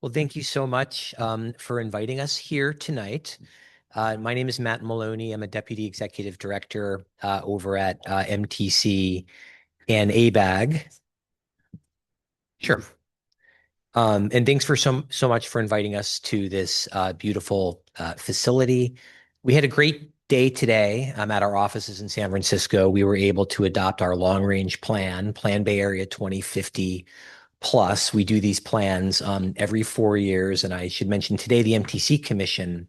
Well, thank you so much for inviting us here tonight. My name is Matt Maloney. I'm a Deputy Executive Director over at MTC and ABAG. Sure. And thanks for so much for inviting us to this beautiful facility. We had a great day today at our offices in San Francisco. We were able to adopt our long-range plan, Plan Bay Area 2050 plus. We do these plans every 4 years. And I should mention today, the MTC Commission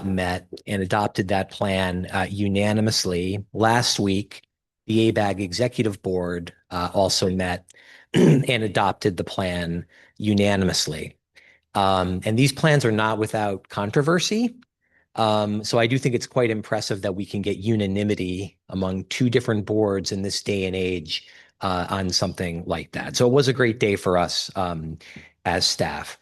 met and adopted that plan unanimously. Last week, the ABAG Executive Board also met and adopted the plan unanimously. And these plans are not without controversy. So I do think it's quite impressive that we can get unanimity among two different boards in this day and age on something like that. So it was a great day for us as staff.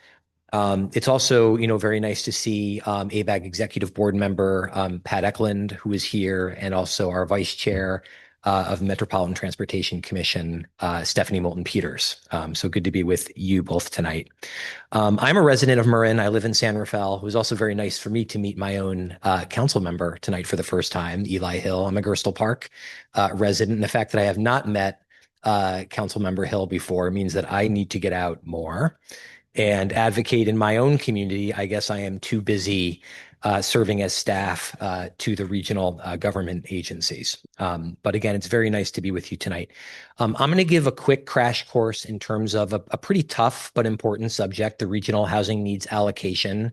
It's also, very nice to see ABAG Executive Board member Pat Eklund, who is here, and also our Vice Chair of Metropolitan Transportation Commission, Stephanie Moulton-Peters. So good to be with you both tonight. I'm a resident of Marin. I live in San Rafael. It was also very nice for me to meet my own council member tonight for the first time, Eli Hill. I'm a Gerstle Park resident. And the fact that I have not met Council Member Hill before means that I need to get out more and advocate in my own community. I guess I am too busy serving as staff to the regional government agencies. But again, it's very nice to be with you tonight. I'm going to give a quick crash course in terms of a pretty tough but important subject, the regional housing needs allocation.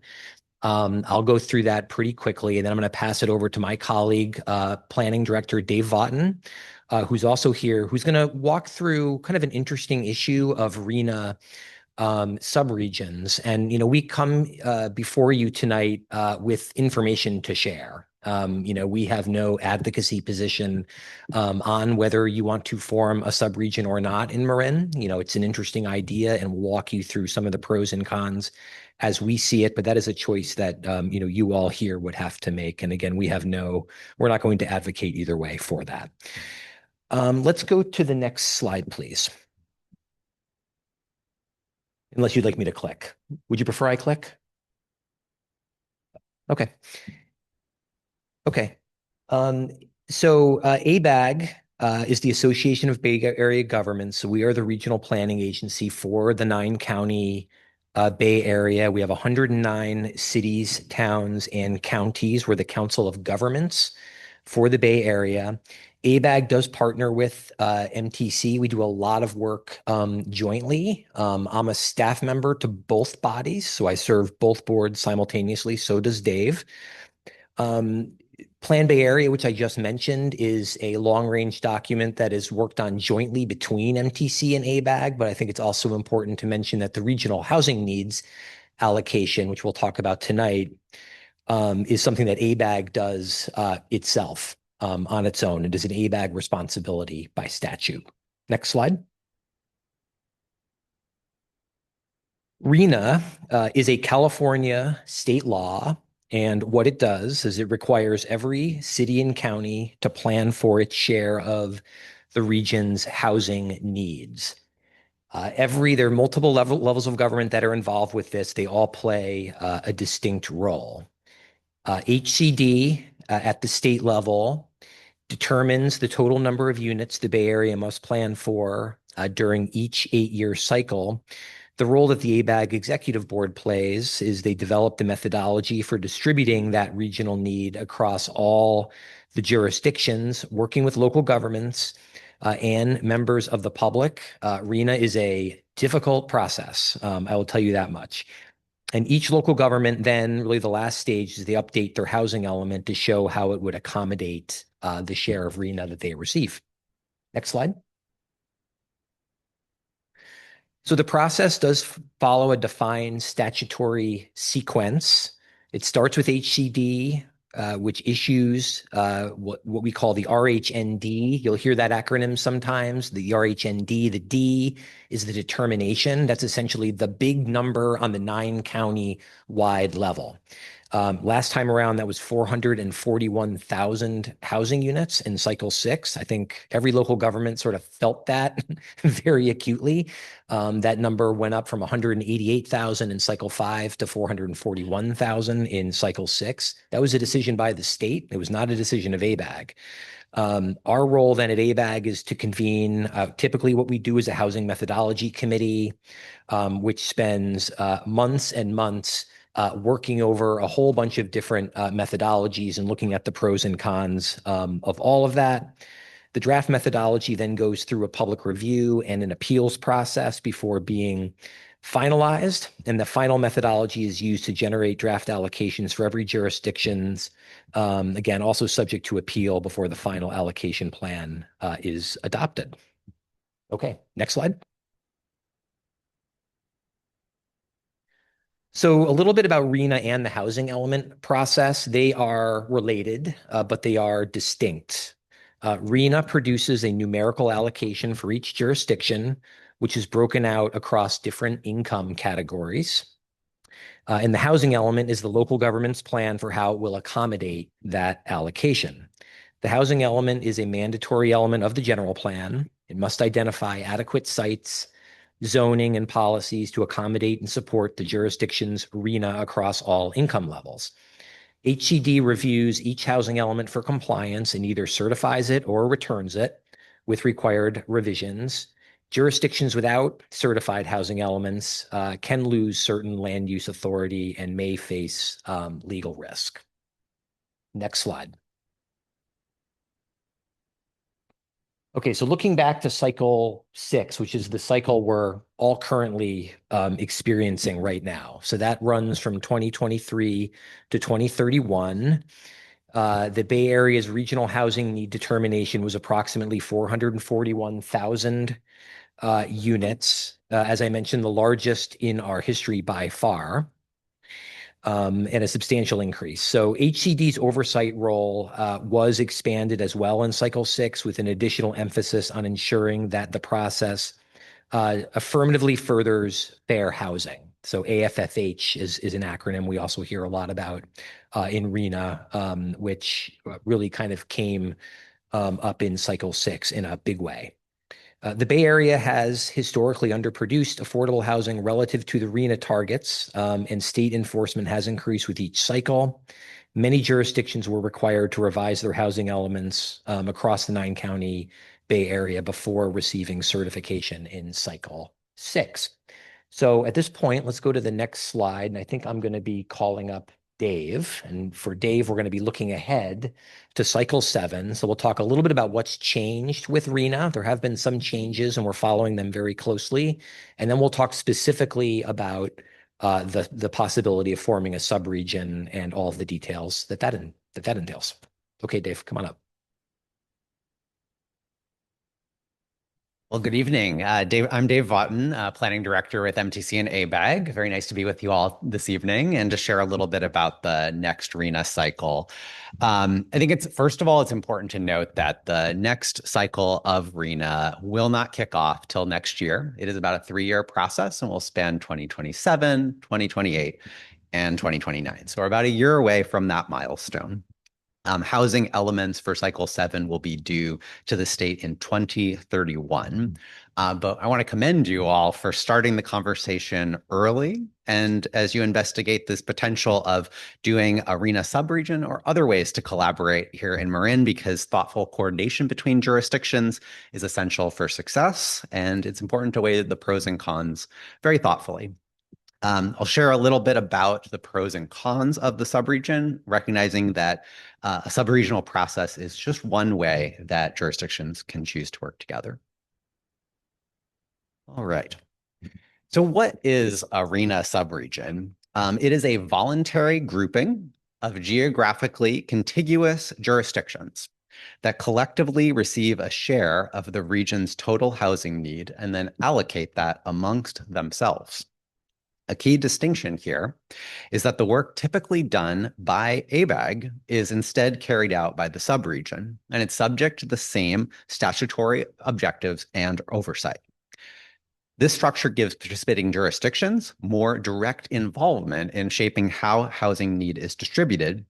I'll go through that pretty quickly, and then I'm going to pass it over to my colleague, Planning Director Dave Vaughton, who's also here, who's going to walk through kind of an interesting issue of RHNA subregions. And, we come before you tonight with information to share. We have no advocacy position on whether you want to form a subregion or not in Marin. It's an interesting idea, and we'll walk you through some of the pros and cons as we see it. But that is a choice that, you all here would have to make. And again, we're not going to advocate either way for that. Let's go to the next slide, please. Unless you'd like me to click. Would you prefer I click? Okay. Okay. So ABAG is the Association of Bay Area Governments. So we are the regional planning agency for the 9-county Bay Area. We have 109 cities, towns, and counties. We're the Council of Governments for the Bay Area. ABAG does partner with MTC. We do a lot of work jointly. I'm a staff member to both bodies, so I serve both boards simultaneously. So does Dave. Plan Bay Area, which I just mentioned, is a long-range document that is worked on jointly between MTC and ABAG, but I think it's also important to mention that the regional housing needs allocation, which we'll talk about tonight, is something that ABAG does itself on its own. It is an ABAG responsibility by statute. Next slide. RENA is a California state law, and what it does is it requires every city and county to plan for its share of the region's housing needs. There are multiple levels of government that are involved with this. They all play a distinct role. HCD at the state level determines the total number of units the Bay Area must plan for during each 8-year cycle. The role that the ABAG Executive Board plays is they develop the methodology for distributing that regional need across all the jurisdictions, working with local governments and members of the public. RENA is a difficult process, I will tell you that much. And each local government then, really the last stage, is they update their housing element to show how it would accommodate the share of RENA that they receive. Next slide. So the process does follow a defined statutory sequence. It starts with HCD, which issues what we call the RHND. You'll hear that acronym sometimes, the RHND. The D is the determination. That's essentially the big number on the 9-county wide level. Last time around, that was 441,000 housing units in cycle 6. I think every local government sort of felt that very acutely. That number went up from 188,000 in cycle 5 to 441,000 in cycle 6. That was a decision by the state. It was not a decision of ABAG. Our role then at ABAG is to convene, typically what we do is a housing methodology committee, which spends months and months working over a whole bunch of different methodologies and looking at the pros and cons of all of that. The draft methodology then goes through a public review and an appeals process before being finalized. And the final methodology is used to generate draft allocations for every jurisdiction's, again, also subject to appeal before the final allocation plan is adopted. Okay, next slide. So a little bit about RENA and the housing element process. They are related, but they are distinct. RENA produces a numerical allocation for each jurisdiction, which is broken out across different income categories. And the housing element is the local government's plan for how it will accommodate that allocation. The housing element is a mandatory element of the general plan. It must identify adequate sites, zoning, and policies to accommodate and support the jurisdiction's RENA across all income levels. HCD reviews each housing element for compliance and either certifies it or returns it with required revisions. Jurisdictions without certified housing elements can lose certain land use authority and may face legal risk. Next slide. Okay, so looking back to cycle 6, which is the cycle we're all currently experiencing right now. So that runs from 2023 to 2031. The Bay Area's regional housing need determination was approximately 441,000 units. As I mentioned, the largest in our history by far. And a substantial increase. So HCD's oversight role was expanded as well in cycle 6 with an additional emphasis on ensuring that the process affirmatively furthers fair housing. So AFFH is an acronym we also hear a lot about in RENA, which really kind of came up in cycle 6 in a big way. The Bay Area has historically underproduced affordable housing relative to the RHNA targets, and state enforcement has increased with each cycle. Many jurisdictions were required to revise their housing elements across the 9-county Bay Area before receiving certification in cycle 6. So at this point, let's go to the next slide. And I think I'm going to be calling up Dave. And for Dave, we're going to be looking ahead to cycle 7. So we'll talk a little bit about what's changed with RHNA. There have been some changes and we're following them very closely. And then we'll talk specifically about the possibility of forming a subregion and all of the details that entails. Okay, Dave, come on up. Well, good evening. I'm Dave Vaughton, Planning Director with MTC and ABAG. Very nice to be with you all this evening and to share a little bit about the next RHNA cycle. I think first of all, it's important to note that the next cycle of RHNA will not kick off till next year. It is about a 3-year process and will span 2027, 2028, and 2029. So we're about a year away from that milestone. Housing elements for cycle 7 will be due to the state in 2031. But I want to commend you all for starting the conversation early. And as you investigate this potential of doing a RHNA subregion or other ways to collaborate here in Marin, because thoughtful coordination between jurisdictions is essential for success. And it's important to weigh the pros and cons very thoughtfully. I'll share a little bit about the pros and cons of the subregion, recognizing that a subregional process is just one way that jurisdictions can choose to work together. All right. So what is a RHNA subregion? It is a voluntary grouping of geographically contiguous jurisdictions that collectively receive a share of the region's total housing need and then allocate that amongst themselves. A key distinction here is that the work typically done by ABAG is instead carried out by the subregion, and it's subject to the same statutory objectives and oversight. This structure gives participating jurisdictions more direct involvement in shaping how housing need is distributed,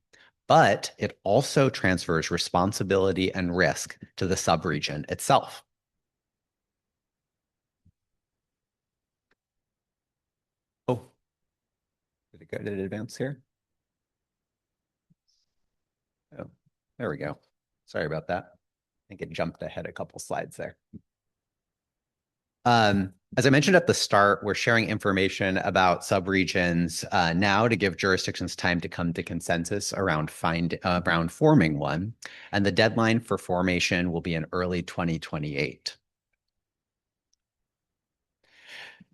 but it also transfers responsibility and risk to the subregion itself. Did it advance here? Oh, there we go. Sorry about that. I think it jumped ahead a couple slides there. As I mentioned at the start, we're sharing information about subregions now to give jurisdictions time to come to consensus around forming one. And the deadline for formation will be in early 2028.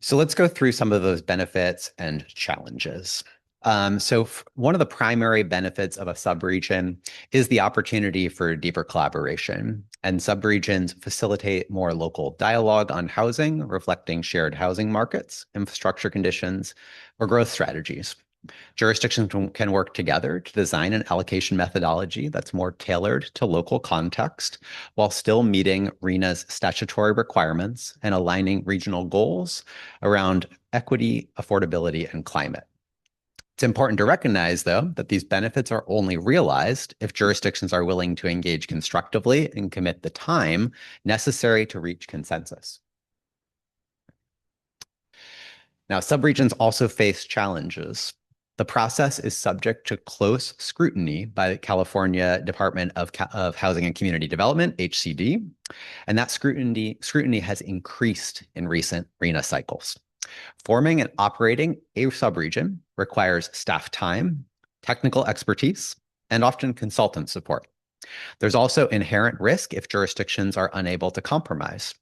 So let's go through some of those benefits and challenges. So one of the primary benefits of a subregion is the opportunity for deeper collaboration, and subregions facilitate more local dialogue on housing, reflecting shared housing markets, infrastructure conditions, or growth strategies. Jurisdictions can work together to design an allocation methodology that's more tailored to local context while still meeting RHNA's statutory requirements and aligning regional goals around equity, affordability, and climate. It's important to recognize, though, that these benefits are only realized if jurisdictions are willing to engage constructively and commit the time necessary to reach consensus. Now, subregions also face challenges. The process is subject to close scrutiny by the California Department of Housing and Community Development, HCD, and that scrutiny has increased in recent RHNA cycles. Forming and operating a subregion requires staff time, technical expertise, and often consultant support. There's also inherent risk if jurisdictions are unable to compromise.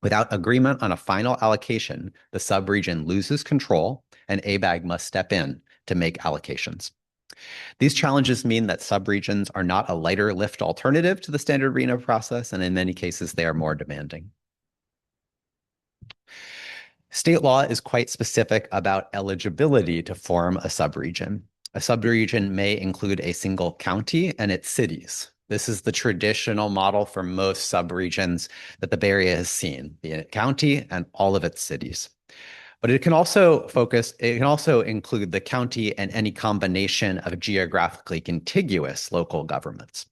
Without agreement on a final allocation, the subregion loses control and ABAG must step in to make allocations. These challenges mean that subregions are not a lighter lift alternative to the standard RHNA process, and in many cases, they are more demanding. State law is quite specific about eligibility to form a subregion. A subregion may include a single county and its cities. This is the traditional model for most subregions that the Bay Area has seen, the county and all of its cities. But it can also include the county and any combination of geographically contiguous local governments.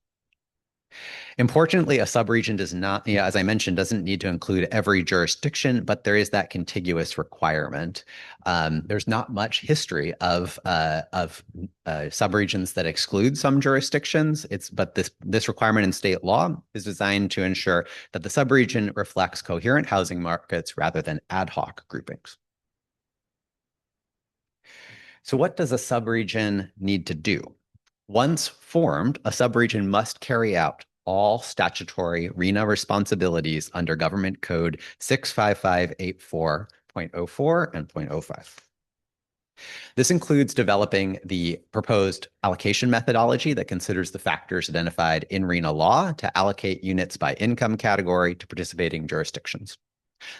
Importantly, a subregion does not, as I mentioned, doesn't need to include every jurisdiction, but there is that contiguous requirement. There's not much history of subregions that exclude some jurisdictions. But this requirement in state law is designed to ensure that the subregion reflects coherent housing markets rather than ad hoc groupings. So what does a subregion need to do? Once formed, a subregion must carry out all statutory RHNA responsibilities under Government Code 65584.04 and .05. This includes developing the proposed allocation methodology that considers the factors identified in RHNA law to allocate units by income category to participating jurisdictions.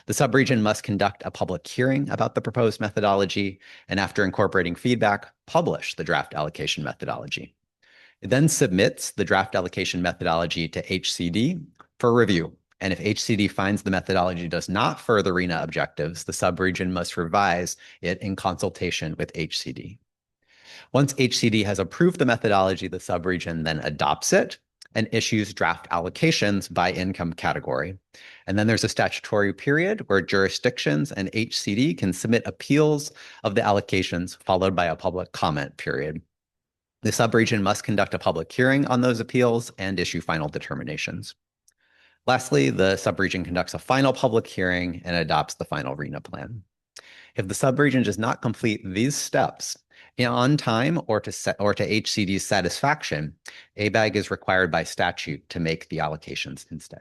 The subregion must conduct a public hearing about the proposed methodology, and after incorporating feedback, publish the draft allocation methodology. It then submits the draft allocation methodology to HCD for review. And if HCD finds the methodology does not further RHNA objectives, the subregion must revise it in consultation with HCD. Once HCD has approved the methodology, the subregion then adopts it and issues draft allocations by income category. And then there's a statutory period where jurisdictions and HCD can submit appeals of the allocations, followed by a public comment period. The subregion must conduct a public hearing on those appeals and issue final determinations. Lastly, the subregion conducts a final public hearing and adopts the final RHNA plan. If the subregion does not complete these steps on time or to HCD's satisfaction, ABAG is required by statute to make the allocations instead.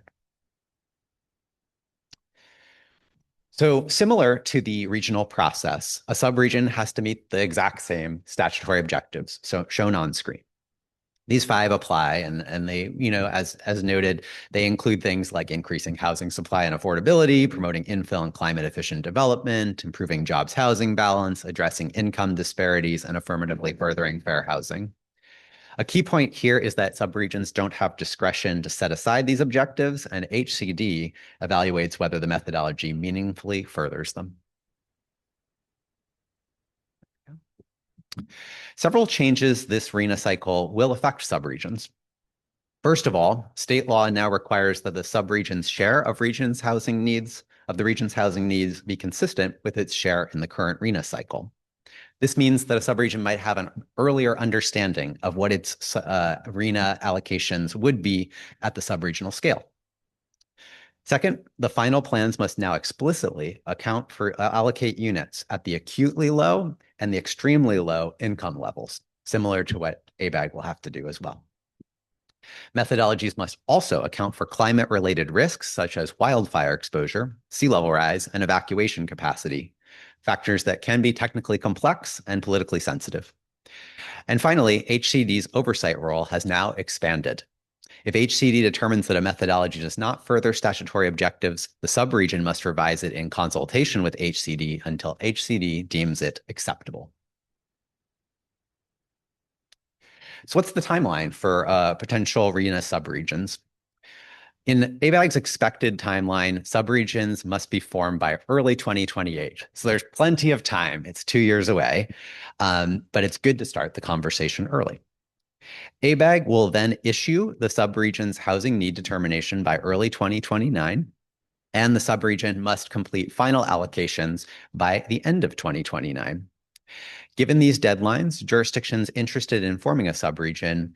So similar to the regional process, a subregion has to meet the exact same statutory objectives, so shown on screen. These 5 apply, and they, as noted, they include things like increasing housing supply and affordability, promoting infill and climate efficient development, improving jobs housing balance, addressing income disparities, and affirmatively furthering fair housing. A key point here is that subregions don't have discretion to set aside these objectives, and HCD evaluates whether the methodology meaningfully furthers them. Several changes this RHNA cycle will affect subregions. First of all, state law now requires that the subregion's share of the region's housing needs be consistent with its share in the current RHNA cycle. This means that a subregion might have an earlier understanding of what its RHNA allocations would be at the subregional scale. Second, the final plans must now explicitly account for allocate units at the acutely low and the extremely low income levels, similar to what ABAG will have to do as well. Methodologies must also account for climate-related risks such as wildfire exposure, sea level rise, and evacuation capacity, factors that can be technically complex and politically sensitive. And finally, HCD's oversight role has now expanded. If HCD determines that a methodology does not further statutory objectives, the subregion must revise it in consultation with HCD until HCD deems it acceptable. So what's the timeline for potential RHNA subregions? In ABAG's expected timeline, subregions must be formed by early 2028. So there's plenty of time. It's 2 years away, but it's good to start the conversation early. ABAG will then issue the subregion's housing need determination by early 2029, and the subregion must complete final allocations by the end of 2029. Given these deadlines, jurisdictions interested in forming a subregion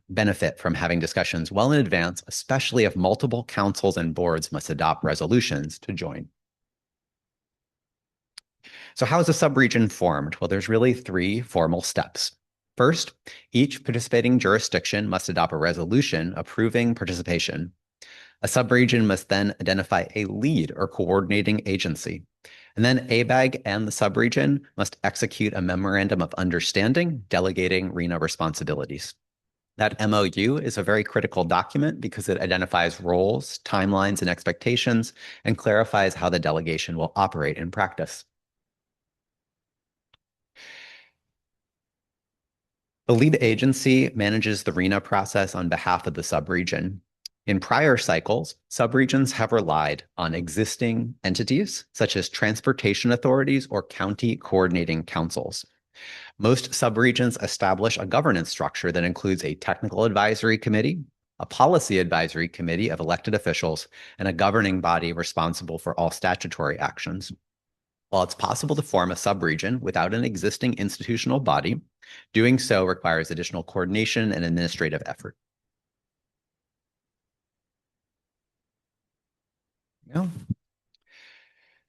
benefit from having discussions well in advance, especially if multiple councils and boards must adopt resolutions to join. So how is a subregion formed? Well, there's really 3 formal steps. First, each participating jurisdiction must adopt a resolution approving participation. A subregion must then identify a lead or coordinating agency. And then ABAG and the subregion must execute a memorandum of understanding delegating RHNA responsibilities. That MOU is a very critical document because it identifies roles, timelines, and expectations, and clarifies how the delegation will operate in practice. The lead agency manages the RHNA process on behalf of the subregion. In prior cycles, subregions have relied on existing entities such as transportation authorities or county coordinating councils. Most subregions establish a governance structure that includes a technical advisory committee, a policy advisory committee of elected officials, and a governing body responsible for all statutory actions. While it's possible to form a subregion without an existing institutional body, doing so requires additional coordination and administrative effort. Yeah.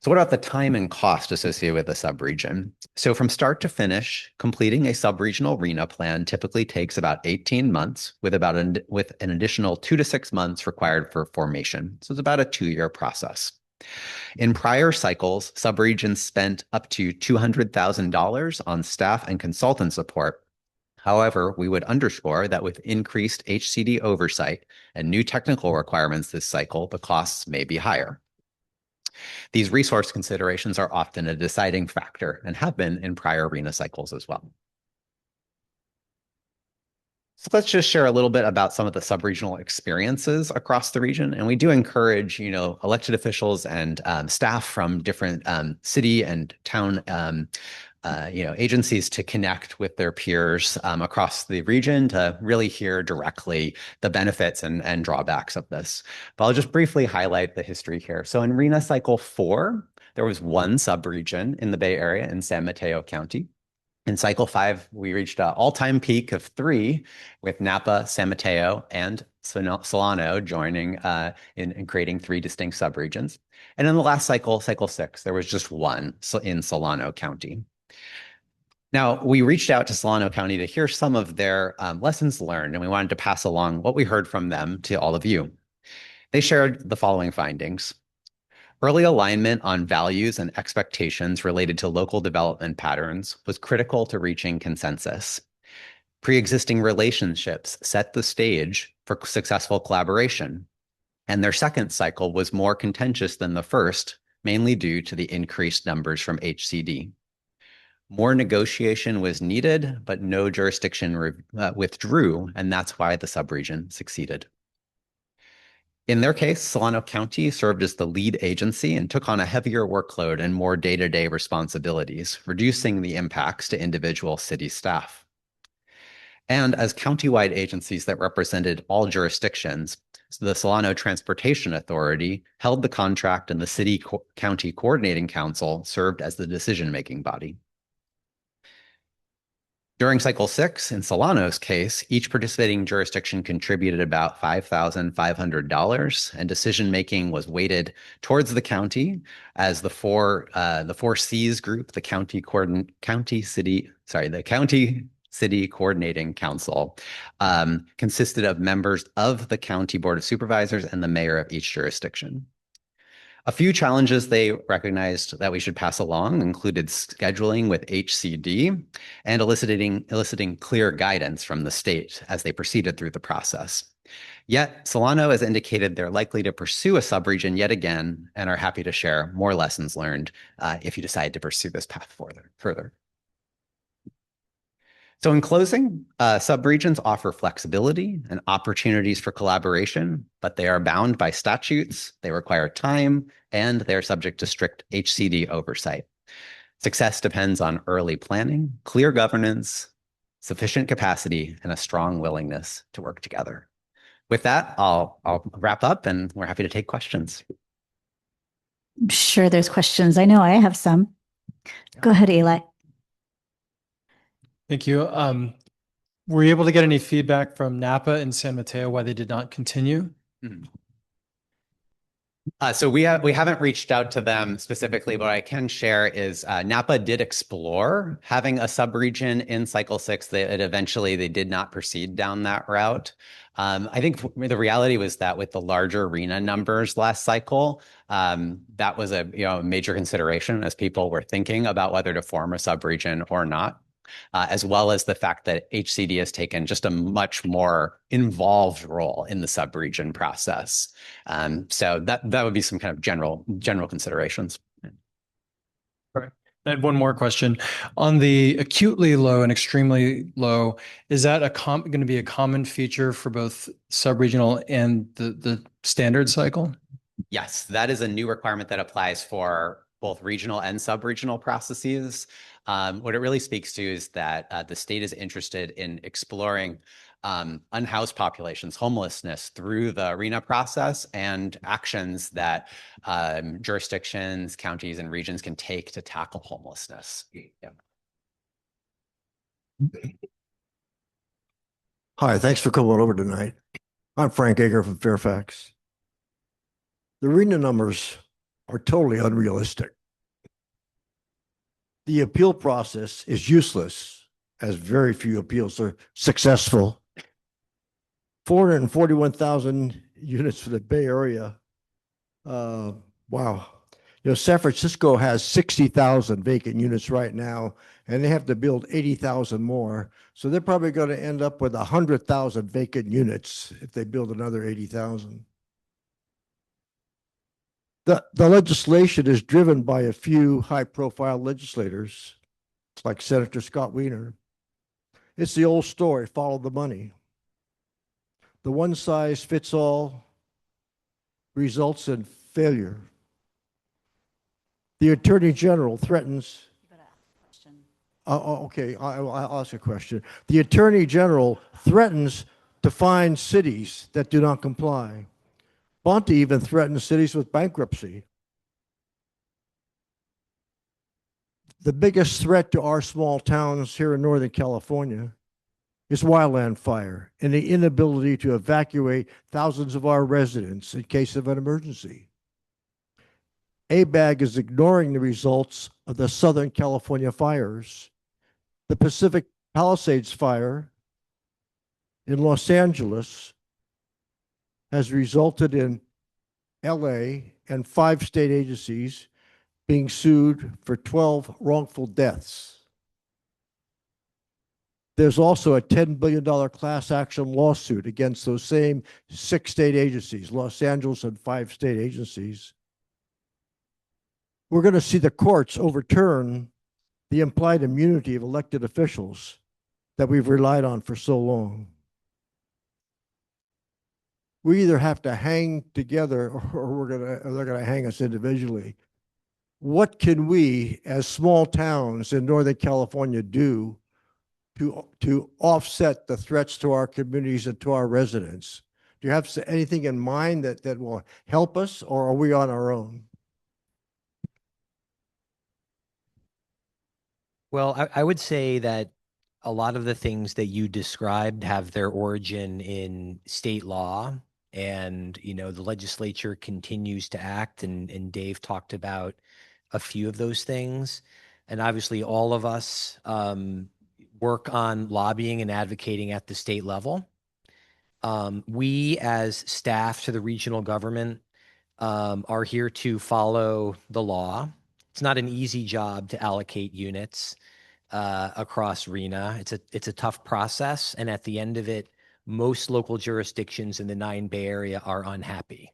So what about the time and cost associated with a subregion? So from start to finish, completing a subregional RENA plan typically takes about 18 months with an additional 2 to 6 months required for formation. So it's about a 2-year process. In prior cycles, subregions spent up to $200,000 on staff and consultant support. However, we would underscore that with increased HCD oversight and new technical requirements this cycle, the costs may be higher. These resource considerations are often a deciding factor and have been in prior RENA cycles as well. So let's just share a little bit about some of the subregional experiences across the region. And we do encourage, elected officials and staff from different city and town agencies to connect with their peers across the region to really hear directly the benefits and drawbacks of this. But I'll just briefly highlight the history here. So in RENA Cycle 4, there was one subregion in the Bay Area in San Mateo County. In Cycle 5, we reached an all-time peak of 3 with Napa, San Mateo, and Solano joining in creating 3 distinct subregions. And in the last cycle, Cycle 6, there was just one in Solano County. Now, we reached out to Solano County to hear some of their lessons learned, and we wanted to pass along what we heard from them to all of you. They shared the following findings. Early alignment on values and expectations related to local development patterns was critical to reaching consensus. Pre-existing relationships set the stage for successful collaboration, and their second cycle was more contentious than the first, mainly due to the increased numbers from HCD. More negotiation was needed, but no jurisdiction withdrew, and that's why the subregion succeeded. In their case, Solano County served as the lead agency and took on a heavier workload and more day-to-day responsibilities, reducing the impacts to individual city staff. And as countywide agencies that represented all jurisdictions, the Solano Transportation Authority held the contract and the City-County Coordinating Council served as the decision-making body. During Cycle 6, in Solano's case, each participating jurisdiction contributed about $5,500, and decision-making was weighted towards the county as the four C's group, the County City Coordinating Council, consisted of members of the County Board of Supervisors and the mayor of each jurisdiction. A few challenges they recognized that we should pass along included scheduling with HCD and eliciting clear guidance from the state as they proceeded through the process. Yet, Solano has indicated they're likely to pursue a subregion yet again and are happy to share more lessons learned if you decide to pursue this path further. So in closing, subregions offer flexibility and opportunities for collaboration, but they are bound by statutes, they require time, and they are subject to strict HCD oversight. Success depends on early planning, clear governance, sufficient capacity, and a strong willingness to work together. With that, I'll wrap up and we're happy to take questions. I'm sure there's questions. I know I have some. Go ahead, Eli. Thank you. Were you able to get any feedback from Napa and San Mateo why they did not continue? So we haven't reached out to them specifically, but what I can share is Napa did explore having a subregion in Cycle 6. They did not proceed down that route. I think the reality was that with the larger RENA numbers last cycle, that was a major consideration as people were thinking about whether to form a subregion or not. As well as the fact that HCD has taken just a much more involved role in the subregion process. So that would be some kind of general considerations. Right. I had one more question. On the acutely low and extremely low, is that going to be a common feature for both subregional and the standard cycle? Yes, that is a new requirement that applies for both regional and subregional processes. What it really speaks to is that the state is interested in exploring unhoused populations, homelessness through the RENA process and actions that jurisdictions, counties, and regions can take to tackle homelessness. Yeah. Hi, thanks for coming over tonight. I'm Frank Ager from Fairfax. The RENA numbers are totally unrealistic. The appeal process is useless, as very few appeals are successful. 441,000 units for the Bay Area. Wow. You know, San Francisco has 60,000 vacant units right now, and they have to build 80,000 more. So they're probably going to end up with 100,000 vacant units if they build another 80,000. The legislation is driven by a few high-profile legislators, like Senator Scott Wiener. It's the old story, follow the money. The one-size-fits-all results in failure. The Attorney General threatens. Okay, I'll ask a question. The Attorney General threatens to fine cities that do not comply. Bonte even threatens cities with bankruptcy. The biggest threat to our small towns here in Northern California is wildland fire and the inability to evacuate thousands of our residents in case of an emergency. ABAG is ignoring the results of the Southern California fires. The Pacific Palisades fire in Los Angeles has resulted in LA and 5 state agencies being sued for 12 wrongful deaths. There's also a $10 billion class action lawsuit against those same 6 state agencies, Los Angeles and 5 state agencies. We're going to see the courts overturn the implied immunity of elected officials that we've relied on for so long. We either have to hang together or they're going to hang us individually. What can we as small towns in Northern California do to offset the threats to our communities and to our residents? Do you have anything in mind that will help us, or are we on our own? Well, I would say that a lot of the things that you described have their origin in state law, and the legislature continues to act, and Dave talked about a few of those things. And obviously all of us work on lobbying and advocating at the state level. We as staff to the regional government are here to follow the law. It's not an easy job to allocate units across RENA. It's a tough process, and at the end of it, most local jurisdictions in the 9 Bay Area are unhappy.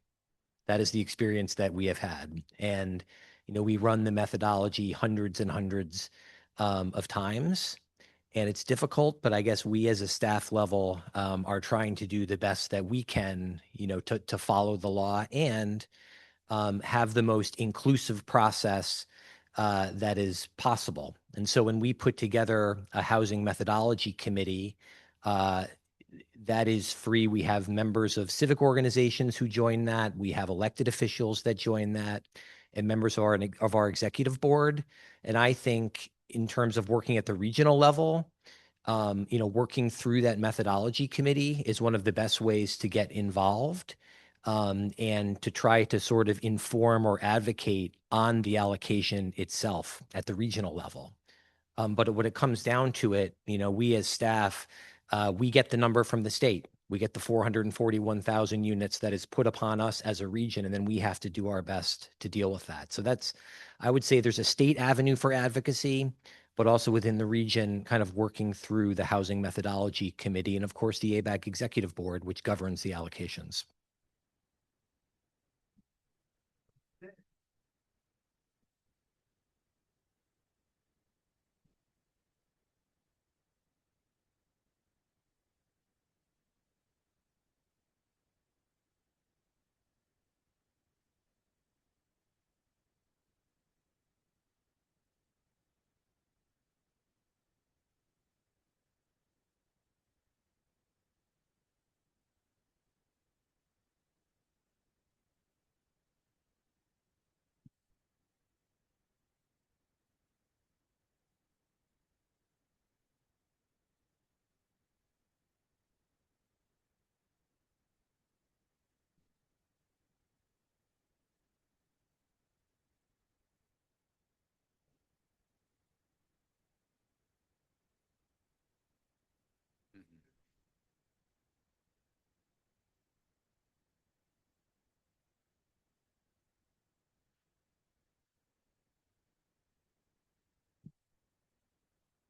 That is the experience that we have had, and we run the methodology hundreds and hundreds of times, and it's difficult. But I guess we as a staff level are trying to do the best that we can, to follow the law and have the most inclusive process that is possible. And so when we put together a housing methodology committee, that is free. We have members of civic organizations who join that. We have elected officials that join that, and members of our executive board. And I think in terms of working at the regional level, working through that methodology committee is one of the best ways to get involved and to try to sort of inform or advocate on the allocation itself at the regional level. But when it comes down to it, we as staff, we get the number from the state. We get the 441,000 units that is put upon us as a region, and then we have to do our best to deal with that. So I would say there's a state avenue for advocacy, but also within the region, kind of working through the Housing Methodology Committee, and of course the ABAG Executive Board, which governs the allocations.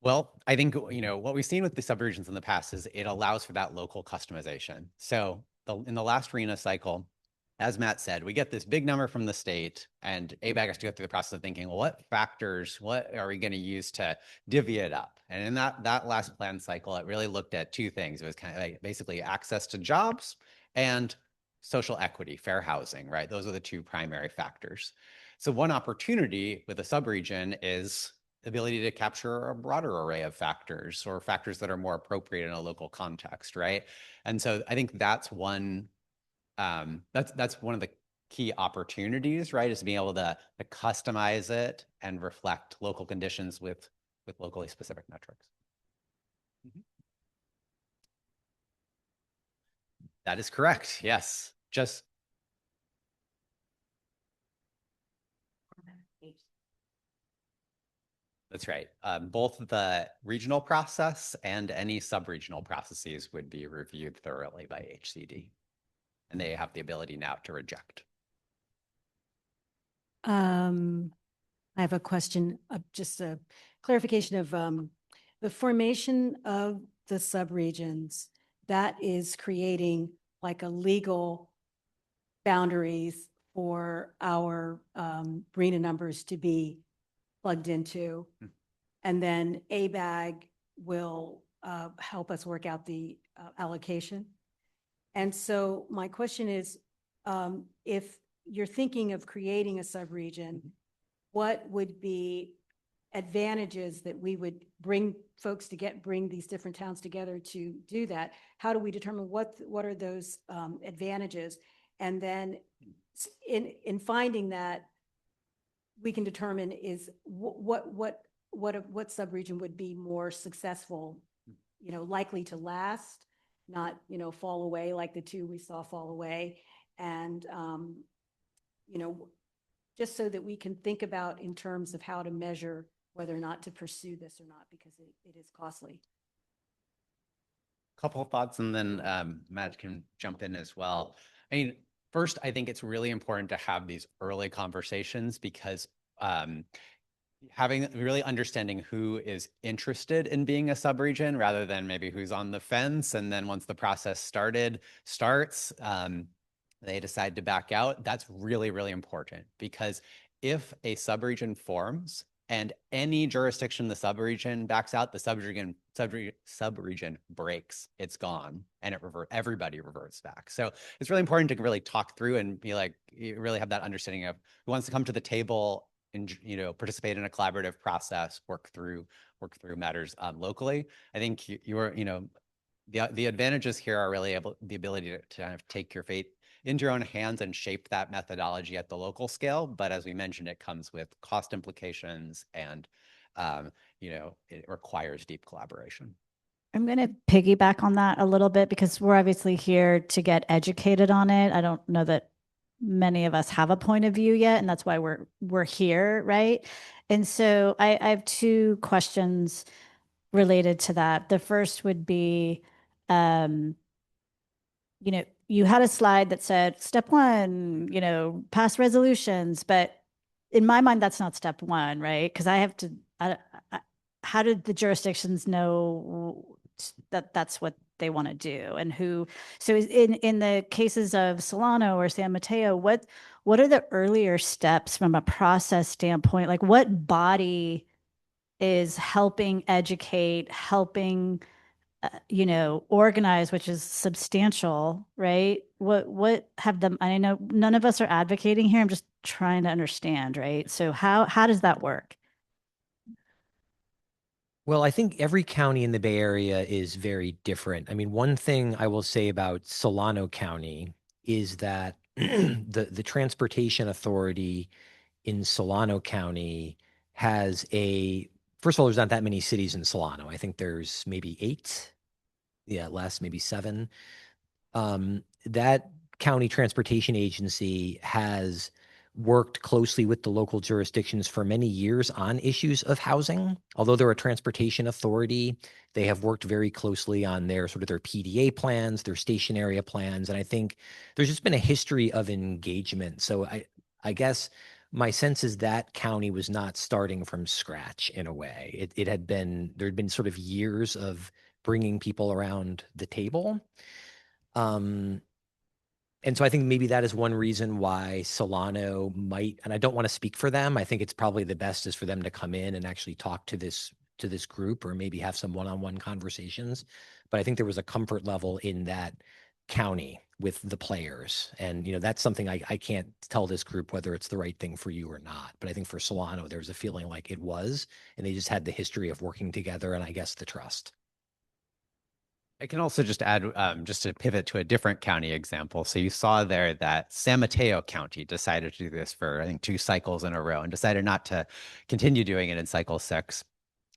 Well, I think, what we've seen with the subregions in the past is it allows for that local customization. So in the last RENA cycle, as Matt said, we get this big number from the state, and ABAG has to go through the process of thinking, well, what are we going to use to divvy it up? And in that last plan cycle, it really looked at two things. It was kind of like basically access to jobs and social equity, fair housing, right? Those are the two primary factors. So one opportunity with a subregion is the ability to capture a broader array of factors, or factors that are more appropriate in a local context, right? And so I think that's one of the key opportunities, right? Is being able to customize it and reflect local conditions with locally specific metrics. That is correct. Yes. That's right. Both the regional process and any sub-regional processes would be reviewed thoroughly by HCD, and they have the ability now to reject. I have a question, just a clarification of the formation of the subregions. That is creating like a legal boundaries for our RENA numbers to be plugged into. And then ABAG will help us work out the allocation. And so my question is, if you're thinking of creating a subregion, what would be advantages that we would bring folks to bring these different towns together to do that? How do we determine what are those advantages? And then in finding that, we can determine is what subregion would be more successful, likely to last, not, fall away like the two we saw fall away. And, just so that we can think about in terms of how to measure whether or not to pursue this or not, because it is costly. Couple of thoughts, and then Matt can jump in as well. I mean, first, I think it's really important to have these early conversations, because really understanding who is interested in being a subregion rather than maybe who's on the fence. And then once the process starts, they decide to back out. That's really, really important, because if a subregion forms and any jurisdiction in the subregion backs out, the subregion breaks, it's gone, and everybody reverts back. So it's really important to really talk through and be like, you really have that understanding of who wants to come to the table and, participate in a collaborative process, work through matters locally. I think the advantages here are really the ability to kind of take your fate into your own hands and shape that methodology at the local scale. But as we mentioned, it comes with cost implications, and it requires deep collaboration. I'm going to piggyback on that a little bit, because we're obviously here to get educated on it. I don't know that many of us have a point of view yet, and that's why we're here, right? And so I have two questions related to that. The first would be, you had a slide that said step one, pass resolutions, but in my mind, that's not step one, right? Because how did the jurisdictions know that that's what they want to do, and who? So in the cases of Solano or San Mateo, what are the earlier steps from a process standpoint? Like, what body is helping educate, helping organize, which is substantial, right? What have them, I know none of us are advocating here. I'm just trying to understand, right? So how does that work? Well, I think every county in the Bay Area is very different. I mean, one thing I will say about Solano County is that the Transportation Authority in Solano County has first of all, there's not that many cities in Solano. I think there's maybe 8. Yeah, less, maybe 7. That county transportation agency has worked closely with the local jurisdictions for many years on issues of housing. Although they're a transportation authority, they have worked very closely on their PDA plans, their station area plans. And I think there's just been a history of engagement. So I guess my sense is that county was not starting from scratch in a way. It had been, there had been sort of years of bringing people around the table. And so I think maybe that is one reason why Solano might, and I don't want to speak for them. I think it's probably the best is for them to come in and actually talk to this group, or maybe have some one-on-one conversations. But I think there was a comfort level in that county with the players. And, you know, that's something I can't tell this group whether it's the right thing for you or not. But I think for Solano, there's a feeling like it was, and they just had the history of working together and I guess the trust. I can also just add, just to pivot to a different county example. So you saw there that San Mateo County decided to do this for, I think, 2 cycles in a row and decided not to continue doing it in cycle 6.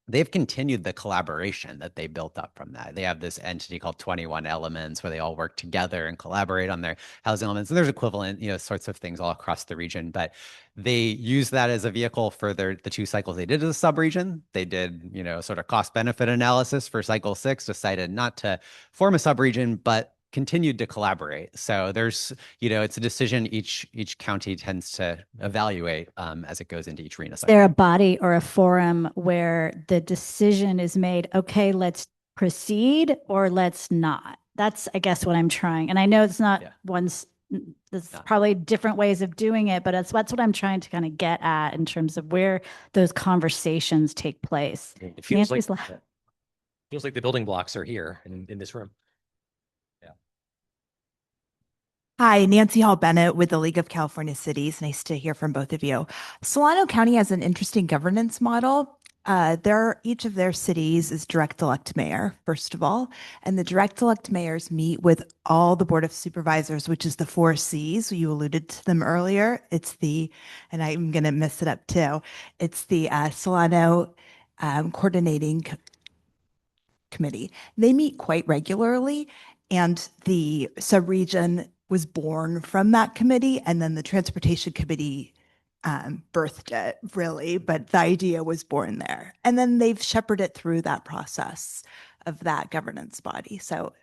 They've continued the collaboration that they built up from that. They have this entity called 21 Elements where they all work together and collaborate on their housing elements. And there's equivalent, you know, sorts of things all across the region, but they use that as a vehicle for the 2 cycles they did as a sub-region. They did, you know, sort of cost benefit analysis for cycle 6, decided not to form a sub-region, but continued to collaborate. So there's, you know, it's a decision each county tends to evaluate as it goes into each RHNA cycle. Is there a body or a forum where the decision is made, okay, let's proceed or let's not? That's, I guess, what I'm trying. And I know it's not there's probably different ways of doing it, but that's what I'm trying to kind of get at in terms of where those conversations take place. It feels like the building blocks are here in this room. Hi, Nancy Hall Bennett with the League of California Cities. Nice to hear from both of you. Solano County has an interesting governance model. Each of their cities is direct elect mayor, first of all, and the direct elect mayors meet with all the Board of Supervisors, which is the 4 Cs. You alluded to them earlier. It's and I'm going to mess it up too. It's the Solano Coordinating Committee. They meet quite regularly, and the subregion was born from that committee, and then the Transportation Committee birthed it, really, but the idea was born there. And then they've shepherded it through that process of that governance body. So,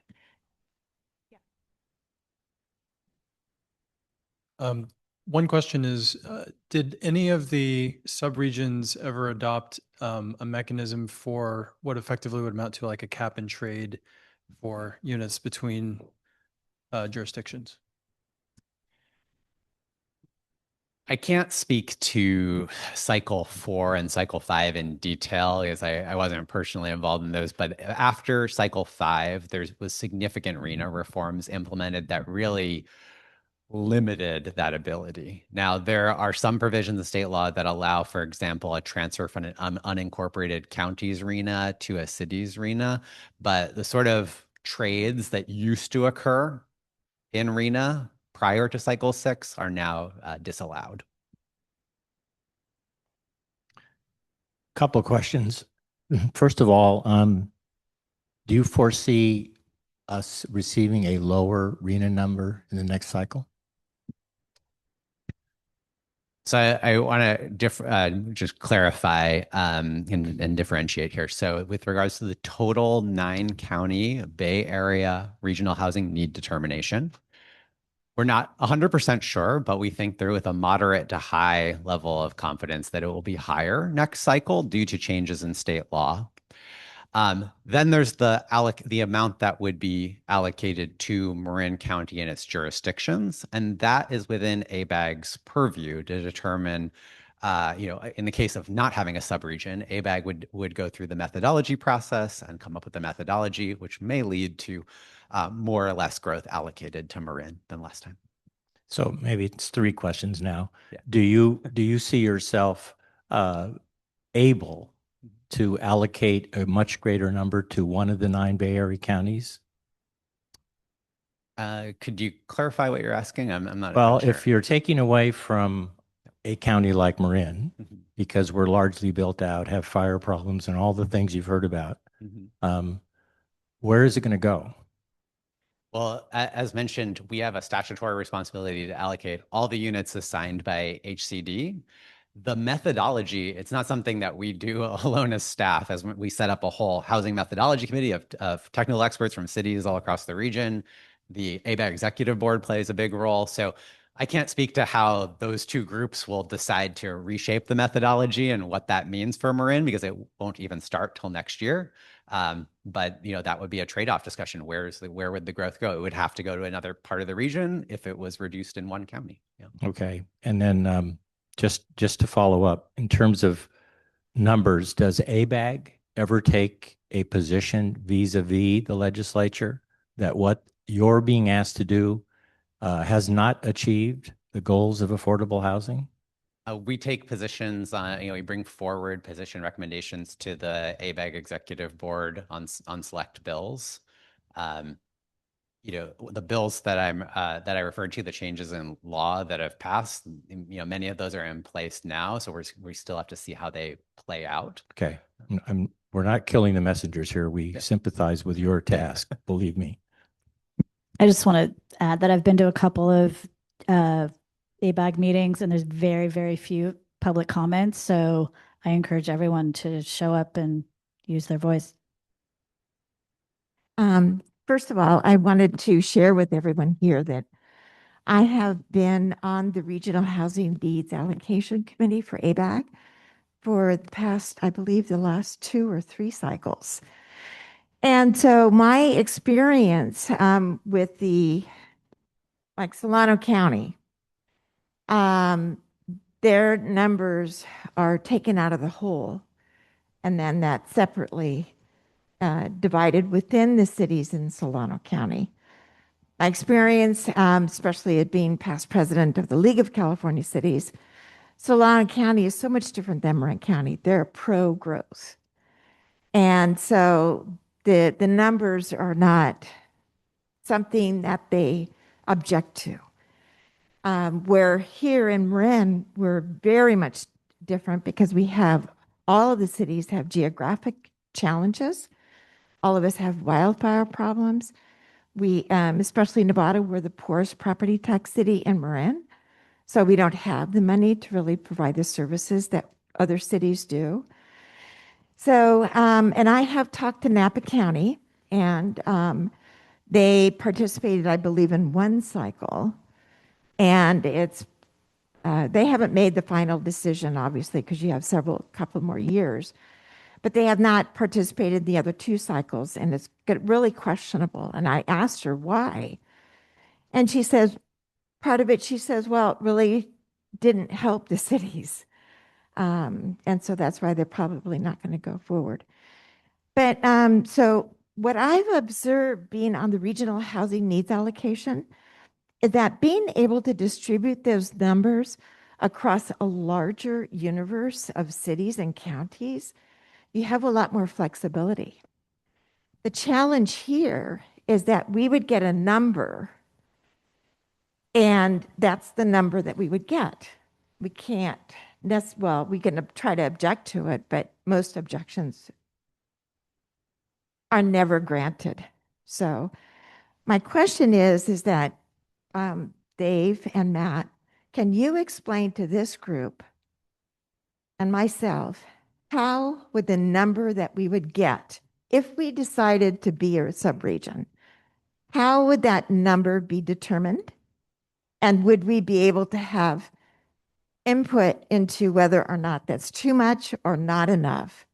one question is, did any of the subregions ever adopt a mechanism for what effectively would amount to like a cap and trade for units between jurisdictions? I can't speak to cycle 4 and cycle 5 in detail because I wasn't personally involved in those, but after cycle 5, there was significant RHNA reforms implemented that really limited that ability. Now, there are some provisions of state law that allow, for example, a transfer from an unincorporated county's RHNA to a city's RHNA, but the sort of trades that used to occur in RHNA prior to cycle 6 are now disallowed. Couple of questions. First of all, do you foresee us receiving a lower RHNA number in the next cycle? So I want to just clarify and differentiate here. So with regards to the total 9-county Bay Area regional housing need determination, we're not 100% sure, but we think they're with a moderate to high level of confidence that it will be higher next cycle due to changes in state law. Then there's the amount that would be allocated to Marin County and its jurisdictions, and that is within ABAG's purview to determine. In the case of not having a subregion, ABAG would go through the methodology process and come up with a methodology, which may lead to more or less growth allocated to Marin than last time. So maybe it's 3 questions now. Yeah. Do you see yourself able to allocate a much greater number to one of the 9 Bay Area counties? Could you clarify what you're asking? I'm not. Well, sure. if you're taking away from a county like Marin, because we're largely built out, have fire problems and all the things you've heard about, where is it going to go? Well, as mentioned, we have a statutory responsibility to allocate all the units assigned by HCD. The methodology, it's not something that we do alone as staff, as we set up a whole housing methodology committee of technical experts from cities all across the region. The ABAG executive board plays a big role. So I can't speak to how those two groups will decide to reshape the methodology and what that means for Marin, because it won't even start till next year. But that would be a trade-off discussion. Where would the growth go? It would have to go to another part of the region if it was reduced in one county. Yeah. Okay. And then just to follow up, in terms of numbers, does ABAG ever take a position vis-a-vis the legislature that what you're being asked to do has not achieved the goals of affordable housing? We take positions on, we bring forward position recommendations to the ABAG executive board on select bills. The bills that I referred to, the changes in law that have passed, many of those are in place now. So we still have to see how they play out. Okay. We're not killing the messengers here. We sympathize with your task, believe me. I just want to add that I've been to a couple of ABAG meetings, and there's very, very few public comments. So I encourage everyone to show up and use their voice. First of all, I wanted to share with everyone here that I have been on the Regional Housing Needs Allocation Committee for ABAG for the past, I believe, the last 2 or 3 cycles. And so my experience with like Solano County, their numbers are taken out of the whole, and then that separately divided within the cities in Solano County. My experience, especially at being past president of the League of California Cities, Solano County is so much different than Marin County. They're pro-growth. And so the numbers are not something that they object to. Where here in Marin, we're very much different because we have, all of the cities have geographic challenges. All of us have wildfire problems. We, especially Nevada, we're the poorest property tax city in Marin. So we don't have the money to really provide the services that other cities do. So, and I have talked to Napa County, and they participated, I believe, in 1 cycle. And it's, they haven't made the final decision, obviously, because you have couple more years. But they have not participated in the other 2 cycles, and it's really questionable. And I asked her why. And she says, part of it, she says, well, it really didn't help the cities. And so that's why they're probably not going to go forward. But so what I've observed being on the Regional Housing Needs Allocation is that being able to distribute those numbers across a larger universe of cities and counties, you have a lot more flexibility. The challenge here is that we would get a number, and that's the number that we would get. We can't, well, we can try to object to it, but most objections are never granted. So my question is that Dave and Matt, can you explain to this group and myself, how would the number that we would get if we decided to be a subregion, how would that number be determined? And would we be able to have input into whether or not that's too much or not enough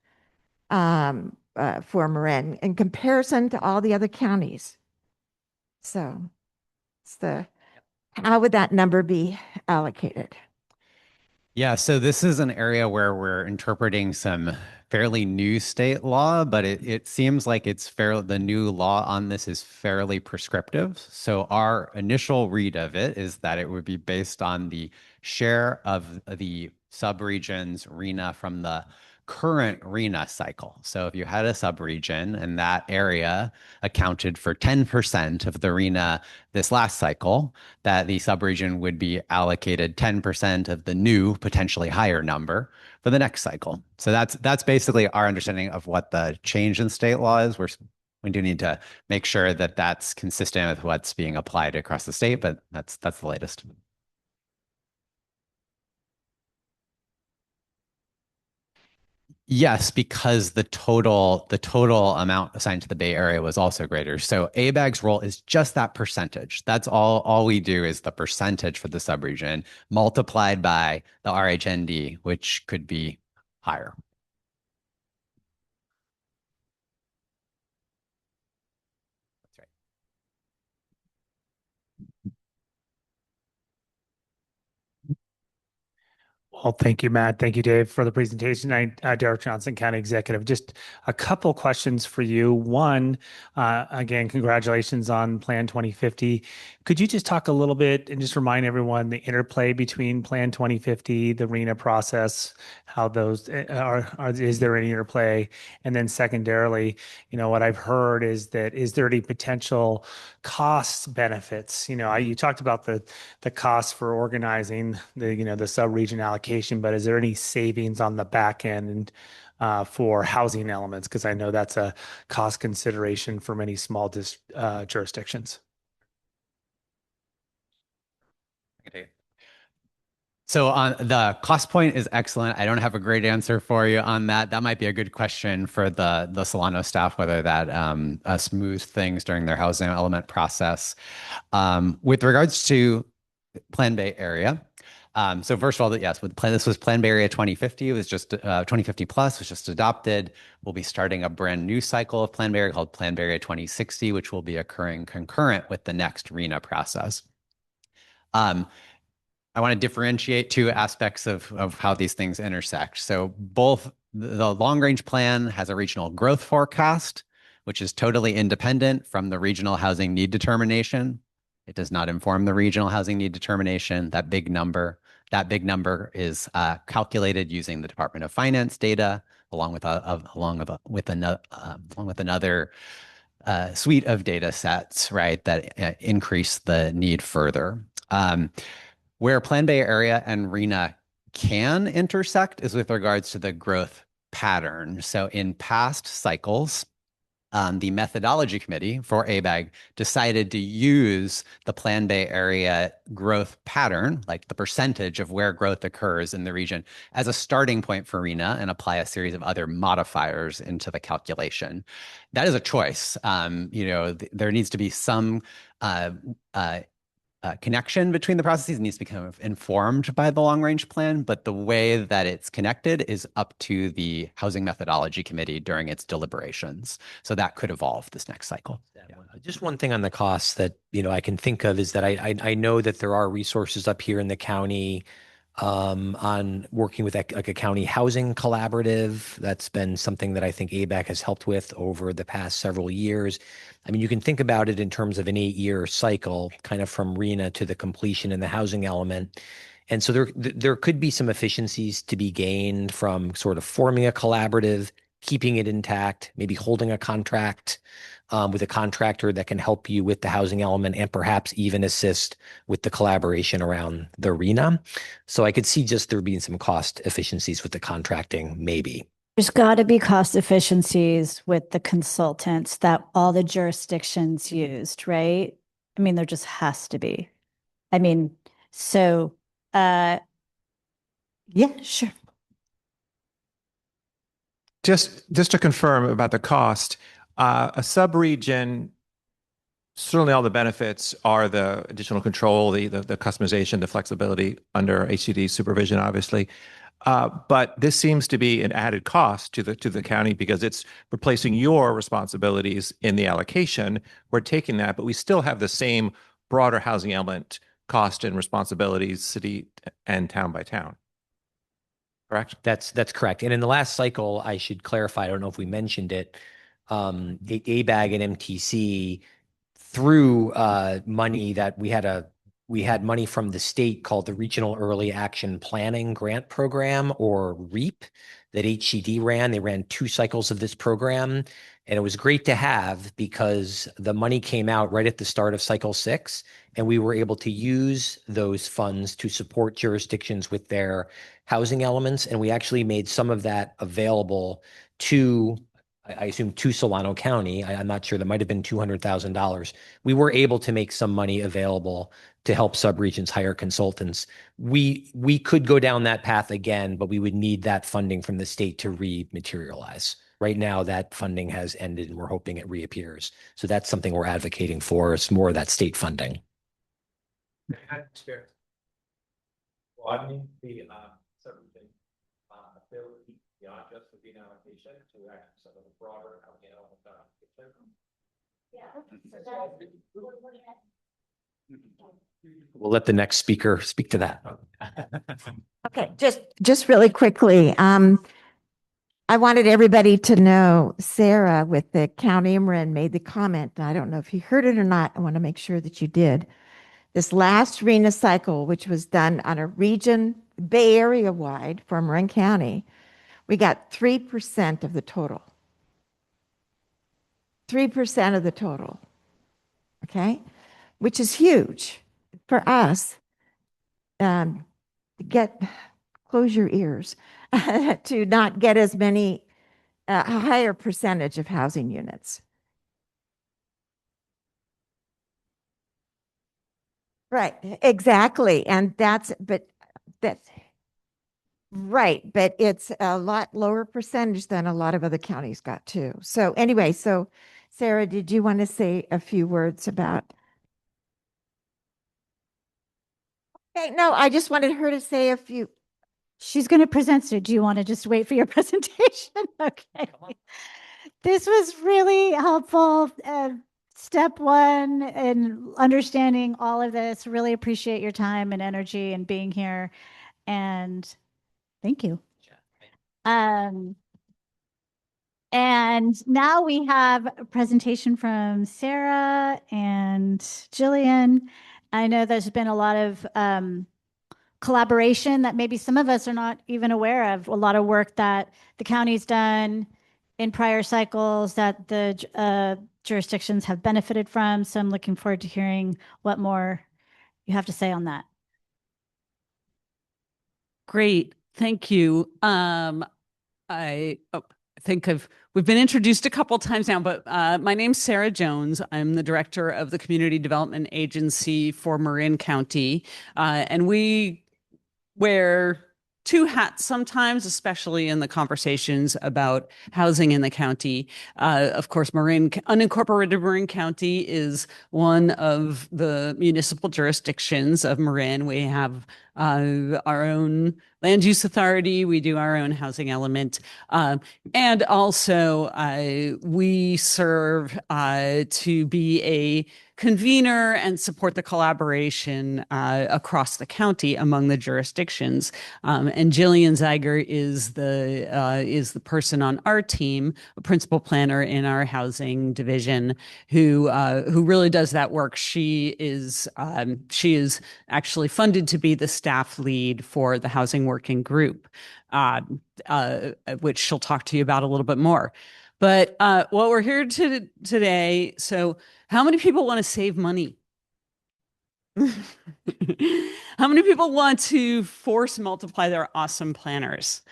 for Marin in comparison to all the other counties? So it's how would that number be allocated? Yeah, so this is an area where we're interpreting some fairly new state law, but it seems like the new law on this is fairly prescriptive. So our initial read of it is that it would be based on the share of the subregion's RHNA from the current RHNA cycle. So if you had a subregion and that area accounted for 10% of the RHNA this last cycle, that the subregion would be allocated 10% of the new potentially higher number for the next cycle. So that's basically our understanding of what the change in state law is. We do need to make sure that that's consistent with what's being applied across the state, but that's the latest. Yes, because the total amount assigned to the Bay Area was also greater. So ABAG's role is just that percentage. That's all we do is the percentage for the subregion multiplied by the RHND, which could be higher. Well, thank you, Matt. Thank you, Dave, for the presentation. Derek Johnson, County Executive. Just a couple questions for you. One, again, congratulations on Plan 2050. Could you just talk a little bit and just remind everyone the interplay between Plan 2050, the RENA process, how those is there any interplay? And then secondarily, what I've heard is there any potential cost benefits? You talked about the cost for organizing the sub-region allocation, but is there any savings on the back end for housing elements? Because I know that's a cost consideration for many small jurisdictions. Okay. So on the cost point is excellent. I don't have a great answer for you on that. That might be a good question for the Solano staff, whether that smooth things during their housing element process. With regards to Plan Bay Area, so first of all, yes, this was Plan Bay Area 2050. It was just 2050 plus was just adopted. We'll be starting a brand new cycle of Plan Bay Area called Plan Bay Area 2060, which will be occurring concurrent with the next RENA process. I want to differentiate two aspects of how these things intersect. So both the long range plan has a regional growth forecast, which is totally independent from the regional housing need determination. It does not inform the regional housing need determination. That big number is calculated using the Department of Finance data, along with another suite of data sets, right, that increase the need further. Where Plan Bay Area and RENA can intersect is with regards to the growth pattern. So in past cycles, the methodology committee for ABAG decided to use the Plan Bay Area growth pattern, like the percentage of where growth occurs in the region, as a starting point for RENA and apply a series of other modifiers into the calculation. That is a choice. There needs to be some connection between the processes. It needs to be kind of informed by the long range plan, but the way that it's connected is up to the Housing Methodology Committee during its deliberations. So that could evolve this next cycle. Just one thing on the costs that I can think of is that I know that there are resources up here in the county on working with like a county housing collaborative. That's been something that I think ABAC has helped with over the past several years. I mean, you can think about it in terms of an 8-year cycle, kind of from RENA to the completion in the housing element. And so there could be some efficiencies to be gained from sort of forming a collaborative, keeping it intact, maybe holding a contract with a contractor that can help you with the housing element and perhaps even assist with the collaboration around the RENA. So I could see just there being some cost efficiencies with the contracting, maybe. There's got to be cost efficiencies with the consultants that all the jurisdictions used, right? I mean, there just has to be. I mean, so, yeah, sure. Just to confirm about the cost, a sub-region, certainly all the benefits are the additional control, the customization, the flexibility under HCD supervision, obviously. But this seems to be an added cost to the county because it's replacing your responsibilities in the allocation. We're taking that, but we still have the same broader housing element cost and responsibilities, city and town by town. Correct? That's correct. And in the last cycle, I should clarify, I don't know if we mentioned it, ABAG and MTC through money that we had money from the state called the Regional Early Action Planning Grant Program, or REAP, that HCD ran. They ran 2 cycles of this program, and it was great to have because the money came out right at the start of cycle 6, and we were able to use those funds to support jurisdictions with their housing elements, and we actually made some of that available to I assume to Solano County. I'm not sure. That might have been $200,000. We were able to make some money available to help subregions hire consultants. We could go down that path again, but we would need that funding from the state to rematerialize. Right now, that funding has ended, and we're hoping it reappears. So that's something we're advocating for. It's more of that state funding. Broadening the subregion ability beyond just the green allocation to actually some of the broader housing element We'll let the next speaker speak to that. Okay, just really quickly. I wanted everybody to know Sarah with the County of Marin made the comment. And I don't know if you heard it or not. I want to make sure that you did. This last RENA cycle, which was done on a region, Bay Area wide for Marin County, we got 3% of the total. 3% of the total. Okay, which is huge for us. Close your ears to not get as many, a higher percentage of housing units. Right, exactly. And that's right, but it's a lot lower percentage than a lot of other counties got too. So anyway, so Sarah, did you want to say a few words about? Okay, no, I just wanted her to say a few. She's going to present, so do you want to just wait for your presentation? Okay. This was really helpful. Step one in understanding all of this. Really appreciate your time and energy and being here. And thank you. And now we have a presentation from Sarah and Jillian. I know there's been a lot of collaboration that maybe some of us are not even aware of, a lot of work that the county's done in prior cycles that the jurisdictions have benefited from. So I'm looking forward to hearing what more you have to say on that. Great, thank you. We've been introduced a couple times now, but my name's Sarah Jones. I'm the director of the Community Development Agency for Marin County, and we wear two hats sometimes, especially in the conversations about housing in the county. Of course, unincorporated Marin County is one of the municipal jurisdictions of Marin. We have our own land use authority. We do our own housing element. And also we serve to be a convener and support the collaboration across the county among the jurisdictions. And Jillian Zeiger is the person on our team, a principal planner in our housing division, who really does that work. She is actually funded to be the staff lead for the housing working group, which she'll talk to you about a little bit more. But what we're here today, so how many people want to save money? How many people want to force multiply their awesome planners?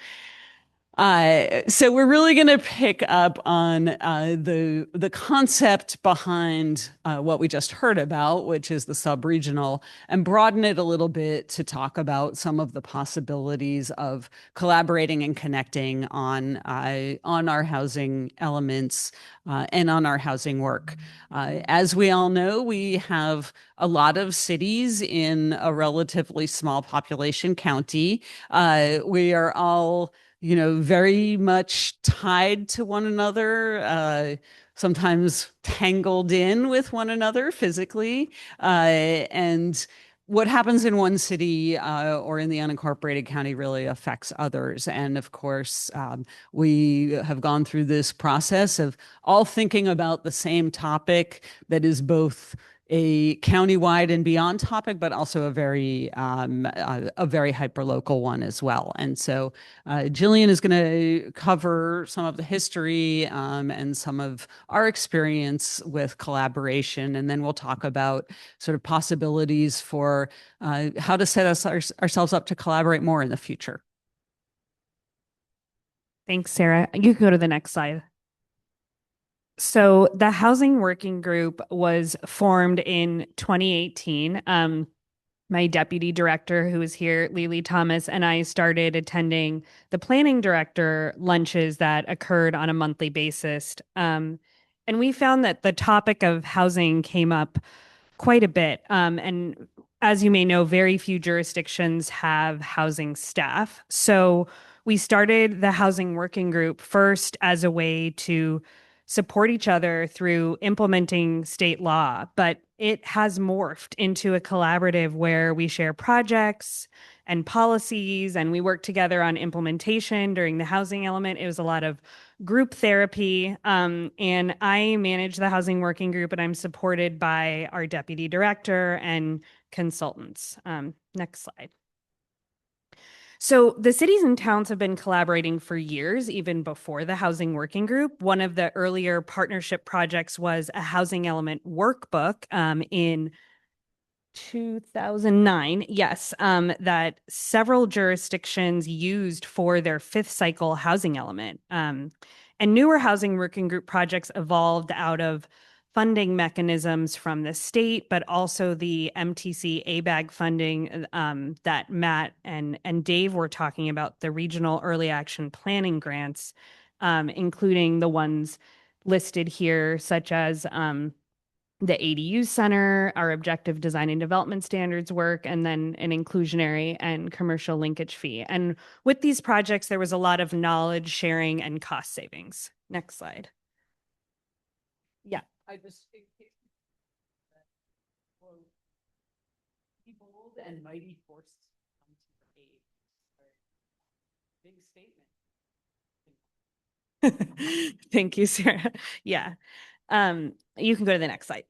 So we're really going to pick up on the concept behind what we just heard about, which is the sub-regional, and broaden it a little bit to talk about some of the possibilities of collaborating and connecting on our housing elements and on our housing work. As we all know, we have a lot of cities in a relatively small population county. We are all very much tied to one another, sometimes tangled in with one another physically. And what happens in one city or in the unincorporated county really affects others. And of course, we have gone through this process of all thinking about the same topic that is both a countywide and beyond topic, but also a very hyper-local one as well. And so Jillian is going to cover some of the history and some of our experience with collaboration. And then we'll talk about sort of possibilities for how to set ourselves up to collaborate more in the future. Thanks, Sarah. You can go to the next slide. So the housing working group was formed in 2018. My deputy director, who is here, Lily Thomas, and I started attending the planning director lunches that occurred on a monthly basis. And we found that the topic of housing came up quite a bit. And as you may know, very few jurisdictions have housing staff. So we started the housing working group first as a way to support each other through implementing state law, but it has morphed into a collaborative where we share projects and policies and we work together on implementation during the housing element. It was a lot of group therapy. And I manage the housing working group and I'm supported by our deputy director and consultants. Next slide. So the cities and towns have been collaborating for years, even before the housing working group. One of the earlier partnership projects was a housing element workbook in 2009, yes, that several jurisdictions used for their fifth cycle housing element. And newer housing working group projects evolved out of funding mechanisms from the state, but also the MTC ABAG funding that Matt and Dave were talking about, the regional early action planning grants, including the ones listed here, such as the ADU Center, our objective design and development standards work, and then an inclusionary and commercial linkage fee. And with these projects, there was a lot of knowledge sharing and cost savings. Next slide. Yeah. I just be bold and mighty forces come to your aid. Big statement. Thank you, Sarah. Yeah. You can go to the next slide.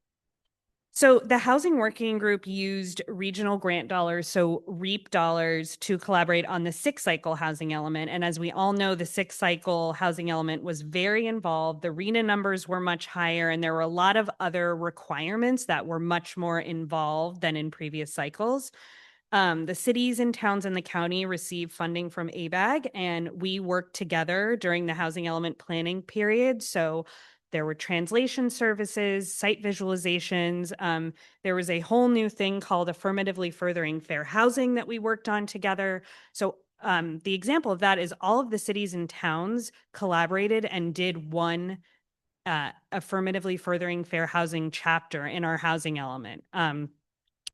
So the housing working group used regional grant dollars, so REAP dollars, to collaborate on the sixth cycle housing element. And as we all know, the sixth cycle housing element was very involved. The RENA numbers were much higher, and there were a lot of other requirements that were much more involved than in previous cycles. The cities and towns in the county received funding from ABAG, and we worked together during the housing element planning period. So there were translation services, site visualizations. There was a whole new thing called affirmatively furthering fair housing that we worked on together. So the example of that is all of the cities and towns collaborated and did one affirmatively furthering fair housing chapter in our housing element.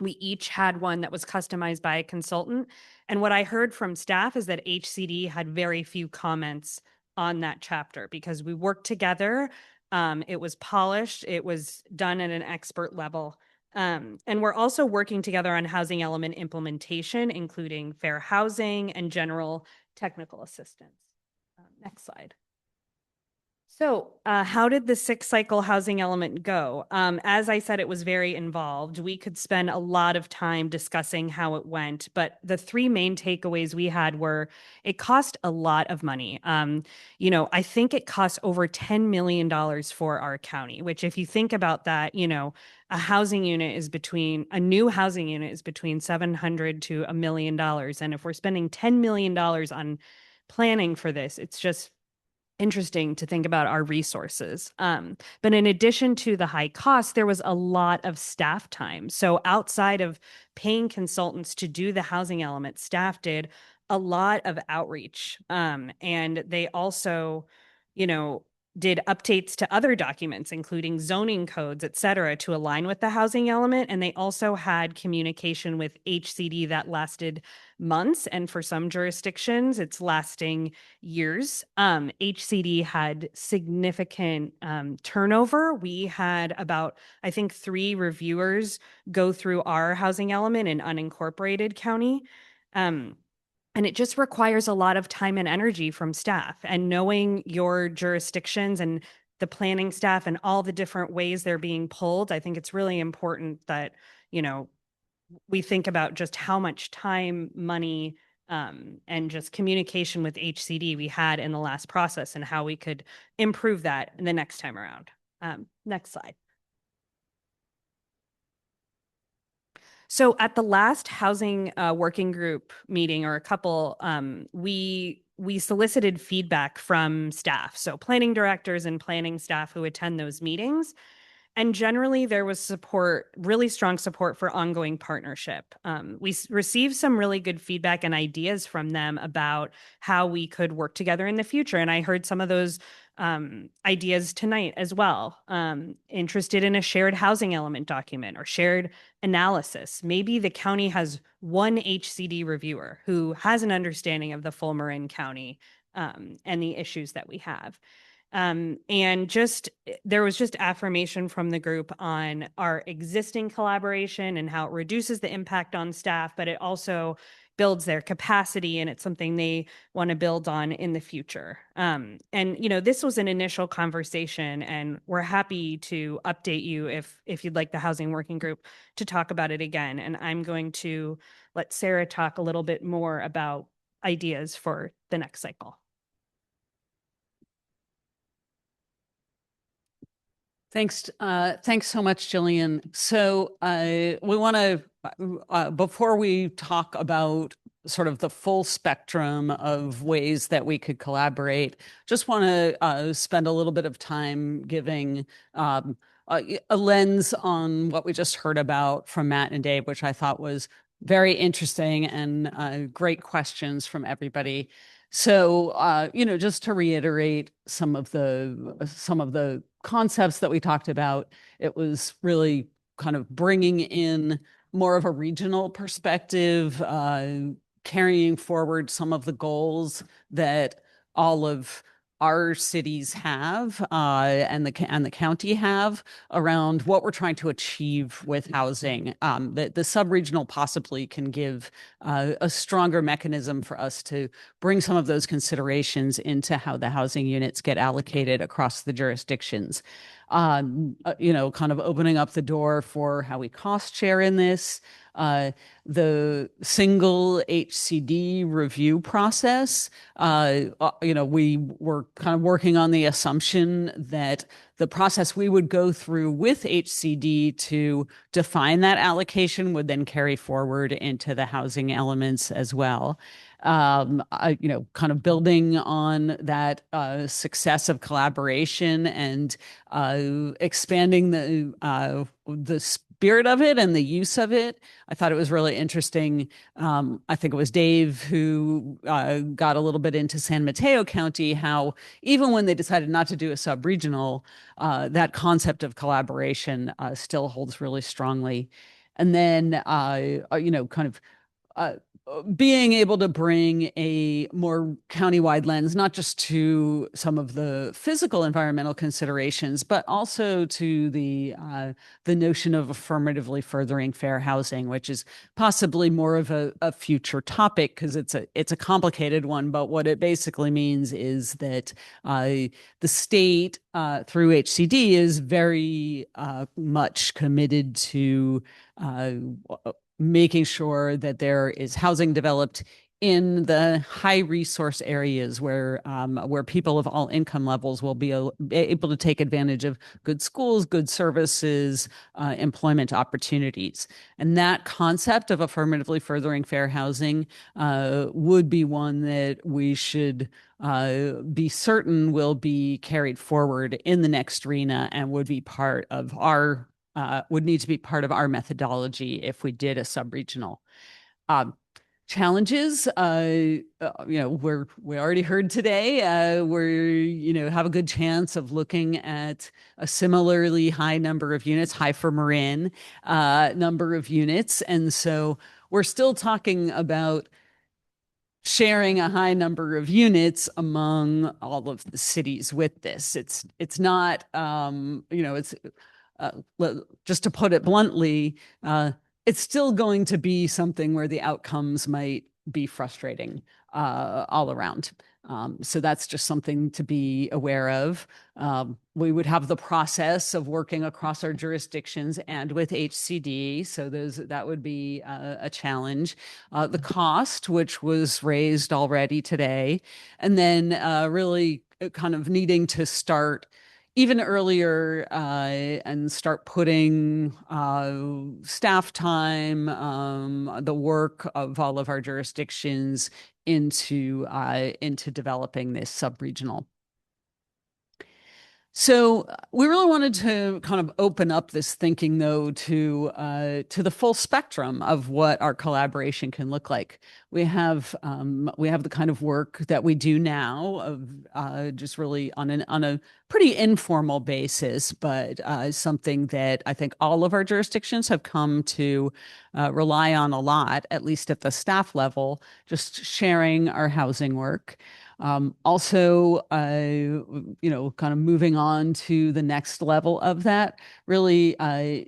We each had one that was customized by a consultant. And what I heard from staff is that HCD had very few comments on that chapter because we worked together. It was polished. It was done at an expert level. And we're also working together on housing element implementation, including fair housing and general technical assistance. Next slide. So how did the sixth cycle housing element go? As I said, it was very involved. We could spend a lot of time discussing how it went, but the three main takeaways we had were it cost a lot of money. I think it cost over $10 million for our county, which if you think about that, a new housing unit is between $700 to $1 million. And if we're spending $10 million on planning for this, it's just interesting to think about our resources. But in addition to the high cost, there was a lot of staff time. So outside of paying consultants to do the housing element, staff did a lot of outreach. And they also, did updates to other documents, including zoning codes, et cetera, to align with the housing element. And they also had communication with HCD that lasted months. And for some jurisdictions, it's lasting years. HCD had significant turnover. We had about, I think, 3 reviewers go through our housing element in unincorporated county. And it just requires a lot of time and energy from staff, and knowing your jurisdictions and the planning staff and all the different ways they're being pulled. I think it's really important that, we think about just how much time, money, and just communication with HCD we had in the last process and how we could improve that in the next time around. Next slide. So at the last housing working group meeting, or a couple, we we solicited feedback from staff, so planning directors and planning staff who attend those meetings. And generally, there was support, really strong support for ongoing partnership. We received some really good feedback and ideas from them about how we could work together in the future. And I heard some of those ideas tonight as well. Interested in a shared housing element document or shared analysis. Maybe the county has one HCD reviewer who has an understanding of the full Marin County and the issues that we have. And just there was just affirmation from the group on our existing collaboration and how it reduces the impact on staff, but it also builds their capacity, and it's something they want to build on in the future. And this was an initial conversation, and we're happy to update you if you'd like the housing working group to talk about it again. And I'm going to let Sarah talk a little bit more about ideas for the next cycle. Thanks so much, Jillian. So we want to, before we talk about sort of the full spectrum of ways that we could collaborate, just want to spend a little bit of time giving a lens on what we just heard about from Matt and Dave, which I thought was very interesting and great questions from everybody. So, just to reiterate some of the concepts that we talked about, it was really kind of bringing in more of a regional perspective, carrying forward some of the goals that all of our cities have and the county have around what we're trying to achieve with housing. The sub-regional possibly can give a stronger mechanism for us to bring some of those considerations into how the housing units get allocated across the jurisdictions. Kind of opening up the door for how we cost share in this. The single HCD review process, we were kind of working on the assumption that the process we would go through with HCD to define that allocation would then carry forward into the housing elements as well. Kind of building on that success of collaboration and expanding the spirit of it and the use of it. I thought it was really interesting. I think it was Dave who got a little bit into San Mateo County, how even when they decided not to do a sub-regional, that concept of collaboration still holds really strongly. And then, being able to bring a more countywide lens, not just to some of the physical environmental considerations, but also to the notion of affirmatively furthering fair housing, which is possibly more of a future topic because it's a complicated one. But what it basically means is that the state through HCD is very much committed to making sure that there is housing developed in the high resource areas where people of all income levels will be able to take advantage of good schools, good services, employment opportunities. And that concept of affirmatively furthering fair housing would be one that we should be certain will be carried forward in the next RHNA and would be part of our would need to be part of our methodology if we did a sub-regional. Challenges, we already heard today, we're, have a good chance of looking at a similarly high number of units, high for Marin, number of units. And so we're still talking about sharing a high number of units among all of the cities with this. It's not, just to put it bluntly, it's still going to be something where the outcomes might be frustrating all around. So that's just something to be aware of. We would have the process of working across our jurisdictions and with HCD. So that would be a challenge. The cost, which was raised already today, and then really kind of needing to start even earlier and start putting staff time, the work of all of our jurisdictions into developing this sub-regional. So we really wanted to kind of open up this thinking, though, to the full spectrum of what our collaboration can look like. We have the kind of work that we do now of just really on a pretty informal basis, but something that I think all of our jurisdictions have come to rely on a lot, at least at the staff level, just sharing our housing work. Also, kind of moving on to the next level of that, really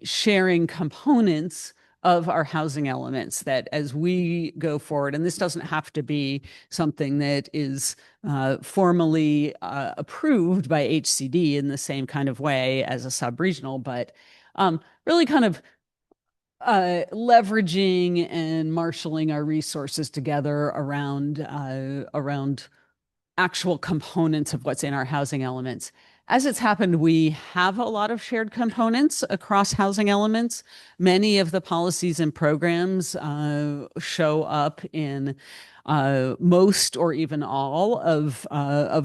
sharing components of our housing elements that as we go forward, and this doesn't have to be something that is formally approved by HCD in the same kind of way as a sub-regional, but really kind of leveraging and marshaling our resources together around actual components of what's in our housing elements. As it's happened, we have a lot of shared components across housing elements. Many of the policies and programs show up in most or even all of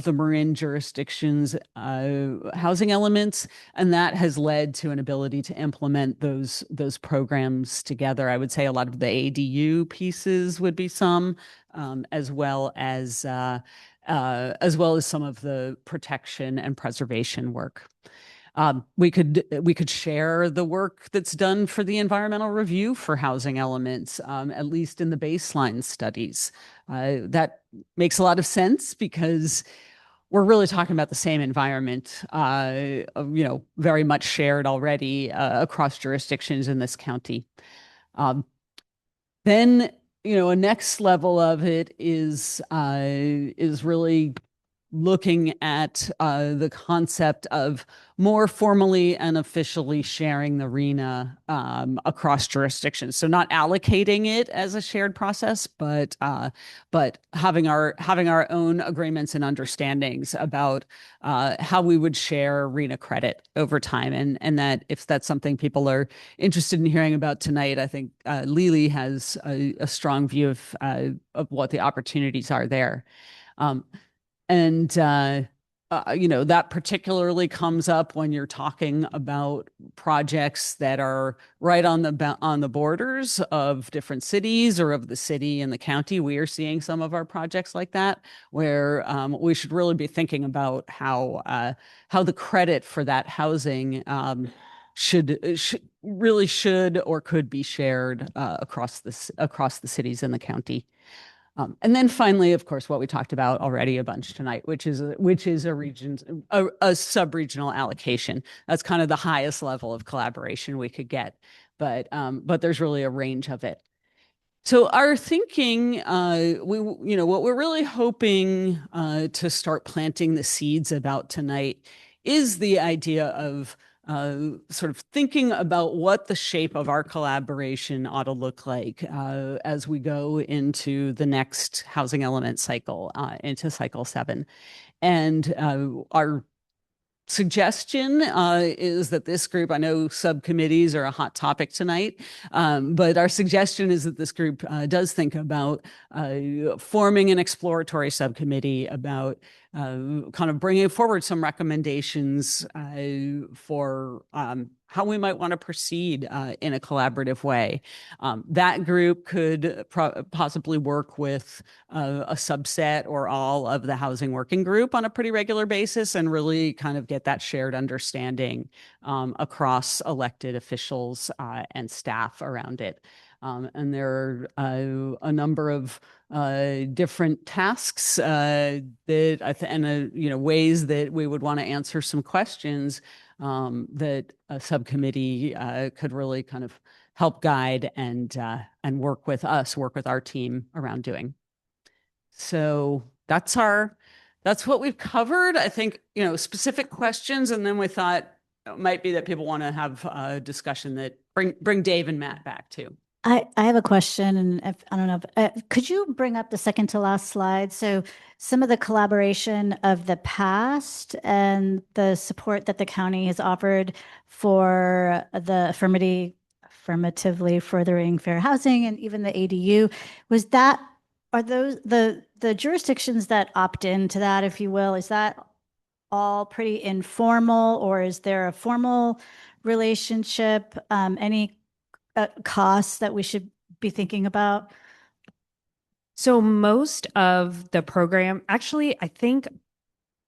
the Marin jurisdictions' housing elements, and that has led to an ability to implement those programs together. I would say a lot of the ADU pieces would be some, as well as some of the protection and preservation work. We could share the work that's done for the environmental review for housing elements, at least in the baseline studies. That makes a lot of sense because we're really talking about the same environment, very much shared already across jurisdictions in this county. Then, a next level of it is really looking at the concept of more formally and officially sharing the RENA across jurisdictions. So not allocating it as a shared process, but having our own agreements and understandings about how we would share RENA credit over time. And that if that's something people are interested in hearing about tonight, I think Lily has a strong view of what the opportunities are there. That particularly comes up when you're talking about projects that are right on the borders of different cities or of the city and the county. We are seeing some of our projects like that, where we should really be thinking about how the credit for that housing should or could be shared across the cities and the county. And then finally, of course, what we talked about already a bunch tonight, which is a sub-regional allocation. That's kind of the highest level of collaboration we could get, but there's really a range of it. So our thinking, what we're really hoping to start planting the seeds about tonight is the idea of sort of thinking about what the shape of our collaboration ought to look like as we go into the next housing element cycle, into cycle 7. And our suggestion is that this group, I know subcommittees are a hot topic tonight, but our suggestion is that this group does think about forming an exploratory subcommittee about kind of bringing forward some recommendations for how we might want to proceed in a collaborative way. That group could possibly work with a subset or all of the housing working group on a pretty regular basis and really kind of get that shared understanding across elected officials and staff around it. And there are a number of different tasks that ways that we would want to answer some questions that a subcommittee could really kind of help guide and work with our team around doing. So that's what we've covered. I think, specific questions, and then we thought it might be that people want to have a discussion that bring Dave and Matt back too. I have a question, and I don't know, could you bring up the second to last slide? So some of the collaboration of the past and the support that the county has offered for the affirmatively furthering fair housing and even the ADU, was that Are those the jurisdictions that opt into that, if you will, is that all pretty informal, or is there a formal relationship? Any costs that we should be thinking about? So most of the program, actually, I think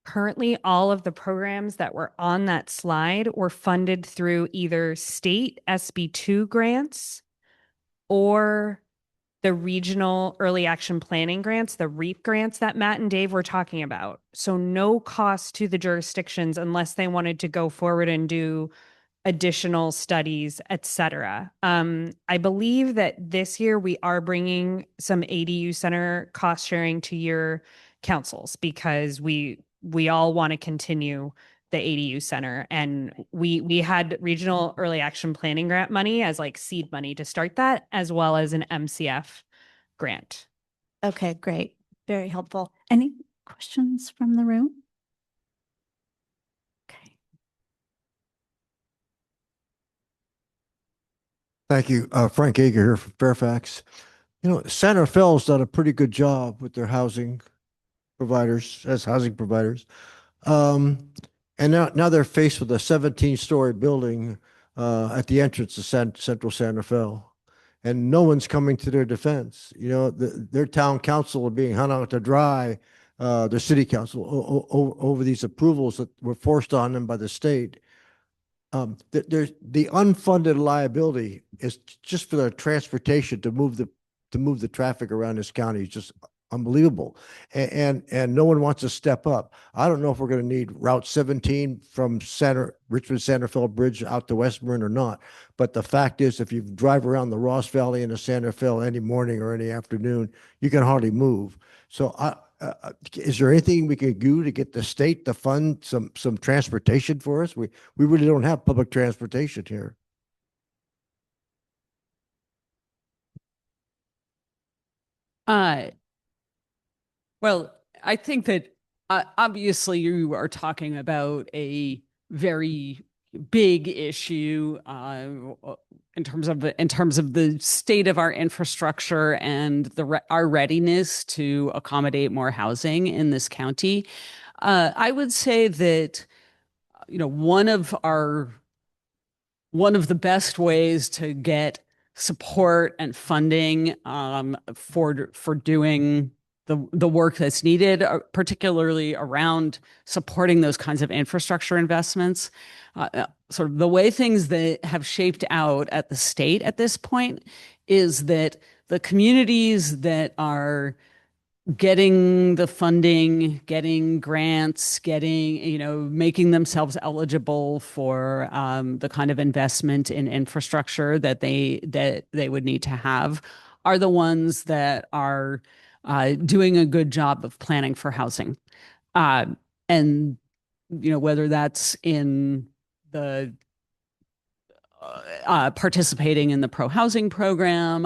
currently all of the programs that were on that slide were funded through either state SB2 grants or the regional early action planning grants, the REAP grants that Matt and Dave were talking about. So no cost to the jurisdictions unless they wanted to go forward and do additional studies, et cetera. I believe that this year we are bringing some ADU center cost sharing to your councils because we all want to continue the ADU center, and we had regional early action planning grant money as like seed money to start that, as well as an MCF grant. Okay, great. Very helpful. Any questions from the room? Thank you. Frank Yeager here from Fairfax. You know, Santa Fe's done a pretty good job with their housing providers, as housing providers. And now they're faced with a 17-story building at the entrance to Central Santa Fe. And no one's coming to their defense. You know, their town council are being hung out to dry, their city council, over these approvals that were forced on them by the state. The unfunded liability is just for the transportation to move the traffic around this county is just unbelievable, and no one wants to step up. I don't know if we're going to need Route 17 from Richmond Santa Fe Bridge out to West Marin or not. But the fact is, if you drive around the Ross Valley into Santa Fe any morning or any afternoon, you can hardly move. So is there anything we can do to get the state to fund some transportation for us? We really don't have public transportation here. Well, I think that obviously you are talking about a very big issue in terms of the state of our infrastructure and our readiness to accommodate more housing in this county. I would say that one of the best ways to get support and funding for doing the work that's needed, particularly around supporting those kinds of infrastructure investments. Sort of the way things that have shaped out at the state at this point is that the communities that are getting the funding, getting grants, making themselves eligible for the kind of investment in infrastructure that they would need to have are the ones that are doing a good job of planning for housing. And, whether that's in the participating in the pro-housing program,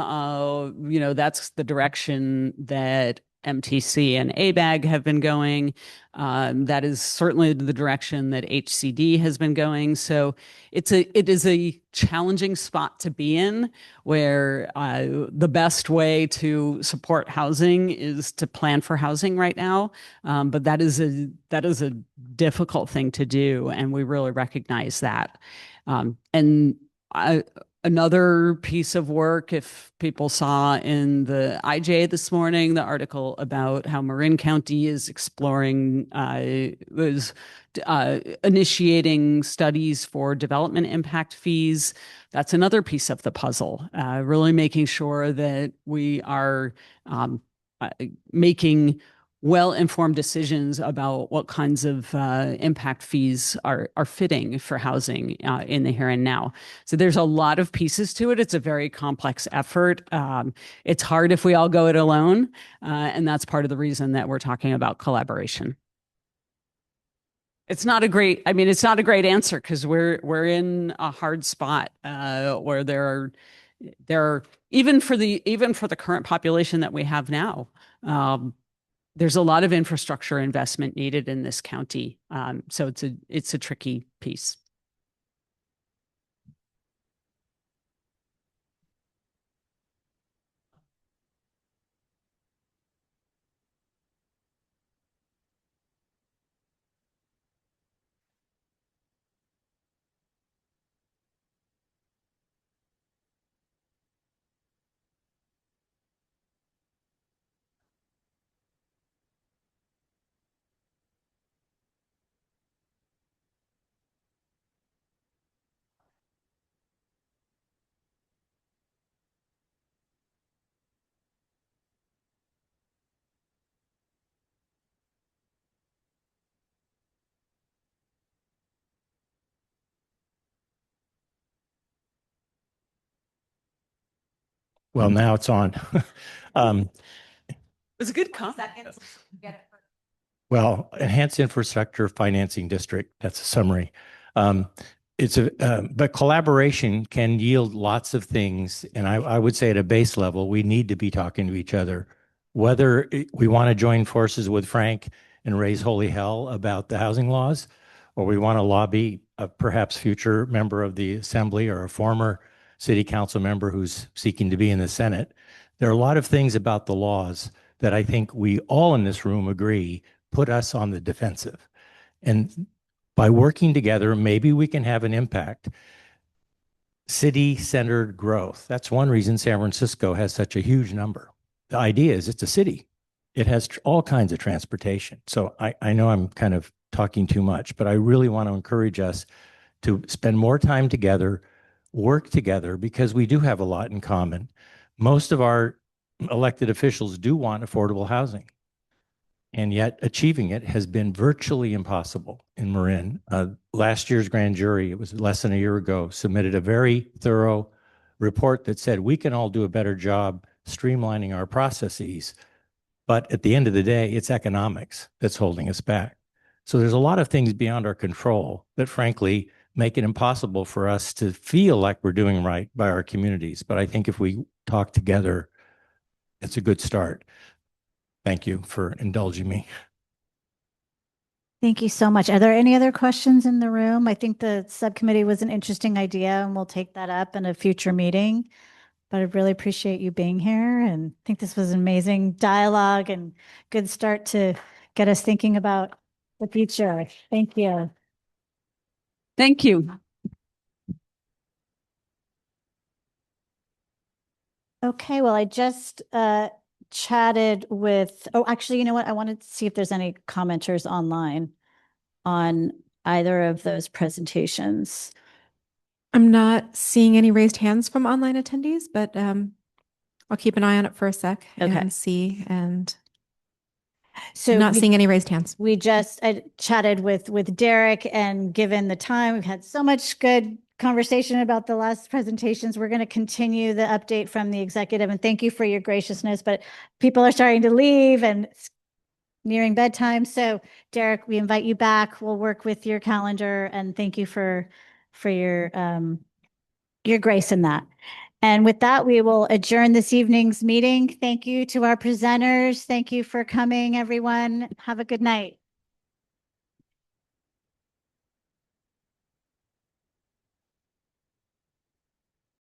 that's the direction that MTC and ABAG have been going. That is certainly the direction that HCD has been going. So it is a challenging spot to be in, where the best way to support housing is to plan for housing right now. But that is a difficult thing to do, and we really recognize that. And another piece of work, if people saw in the IJ this morning, the article about how Marin County is exploring, initiating studies for development impact fees. That's another piece of the puzzle, really making sure that we are making well-informed decisions about what kinds of impact fees are fitting for housing in the here and now. So there's a lot of pieces to it. It's a very complex effort. It's hard if we all go it alone, and that's part of the reason that we're talking about collaboration. It's not a great answer, because we're in a hard spot where there are even for the current population that we have now. There's a lot of infrastructure investment needed in this county. So it's a tricky piece. Well, now it's on. Um, It was a good comment. Well, enhanced infrastructure financing district, that's a summary. But collaboration can yield lots of things. And I would say at a base level, we need to be talking to each other. Whether we want to join forces with Frank and raise holy hell about the housing laws, or we want to lobby a perhaps future member of the assembly or a former city council member who's seeking to be in the Senate. There are a lot of things about the laws that I think we all in this room agree put us on the defensive. And by working together, maybe we can have an impact. City-centered growth. That's one reason San Francisco has such a huge number. The idea is it's a city. It has all kinds of transportation. So I know I'm kind of talking too much, but I really want to encourage us to spend more time together, work together, because we do have a lot in common. Most of our elected officials do want affordable housing. And yet achieving it has been virtually impossible in Marin. Last year's grand jury, it was less than a year ago, submitted a very thorough report that said we can all do a better job streamlining our processes. But at the end of the day, it's economics that's holding us back. So there's a lot of things beyond our control that frankly make it impossible for us to feel like we're doing right by our communities. But I think if we talk together, it's a good start. Thank you for indulging me. Thank you so much. Are there any other questions in the room? I think the subcommittee was an interesting idea and we'll take that up in a future meeting. But I really appreciate you being here and I think this was an amazing dialogue and good start to get us thinking about the future. Thank you. Thank you. Okay, well, I just chatted with, oh, actually, you know what? I wanted to see if there's any commenters online on either of those presentations. I'm not seeing any raised hands from online attendees, but I'll keep an eye on it for a sec and see. And So not seeing any raised hands. I chatted with Derek, and given the time, we've had so much good conversation about the last presentations. We're going to continue the update from the executive, and thank you for your graciousness, but people are starting to leave and it's nearing bedtime. So Derek, we invite you back. We'll work with your calendar, and thank you for your grace in that. And with that, we will adjourn this evening's meeting. Thank you to our presenters. Thank you for coming, everyone. Have a good night.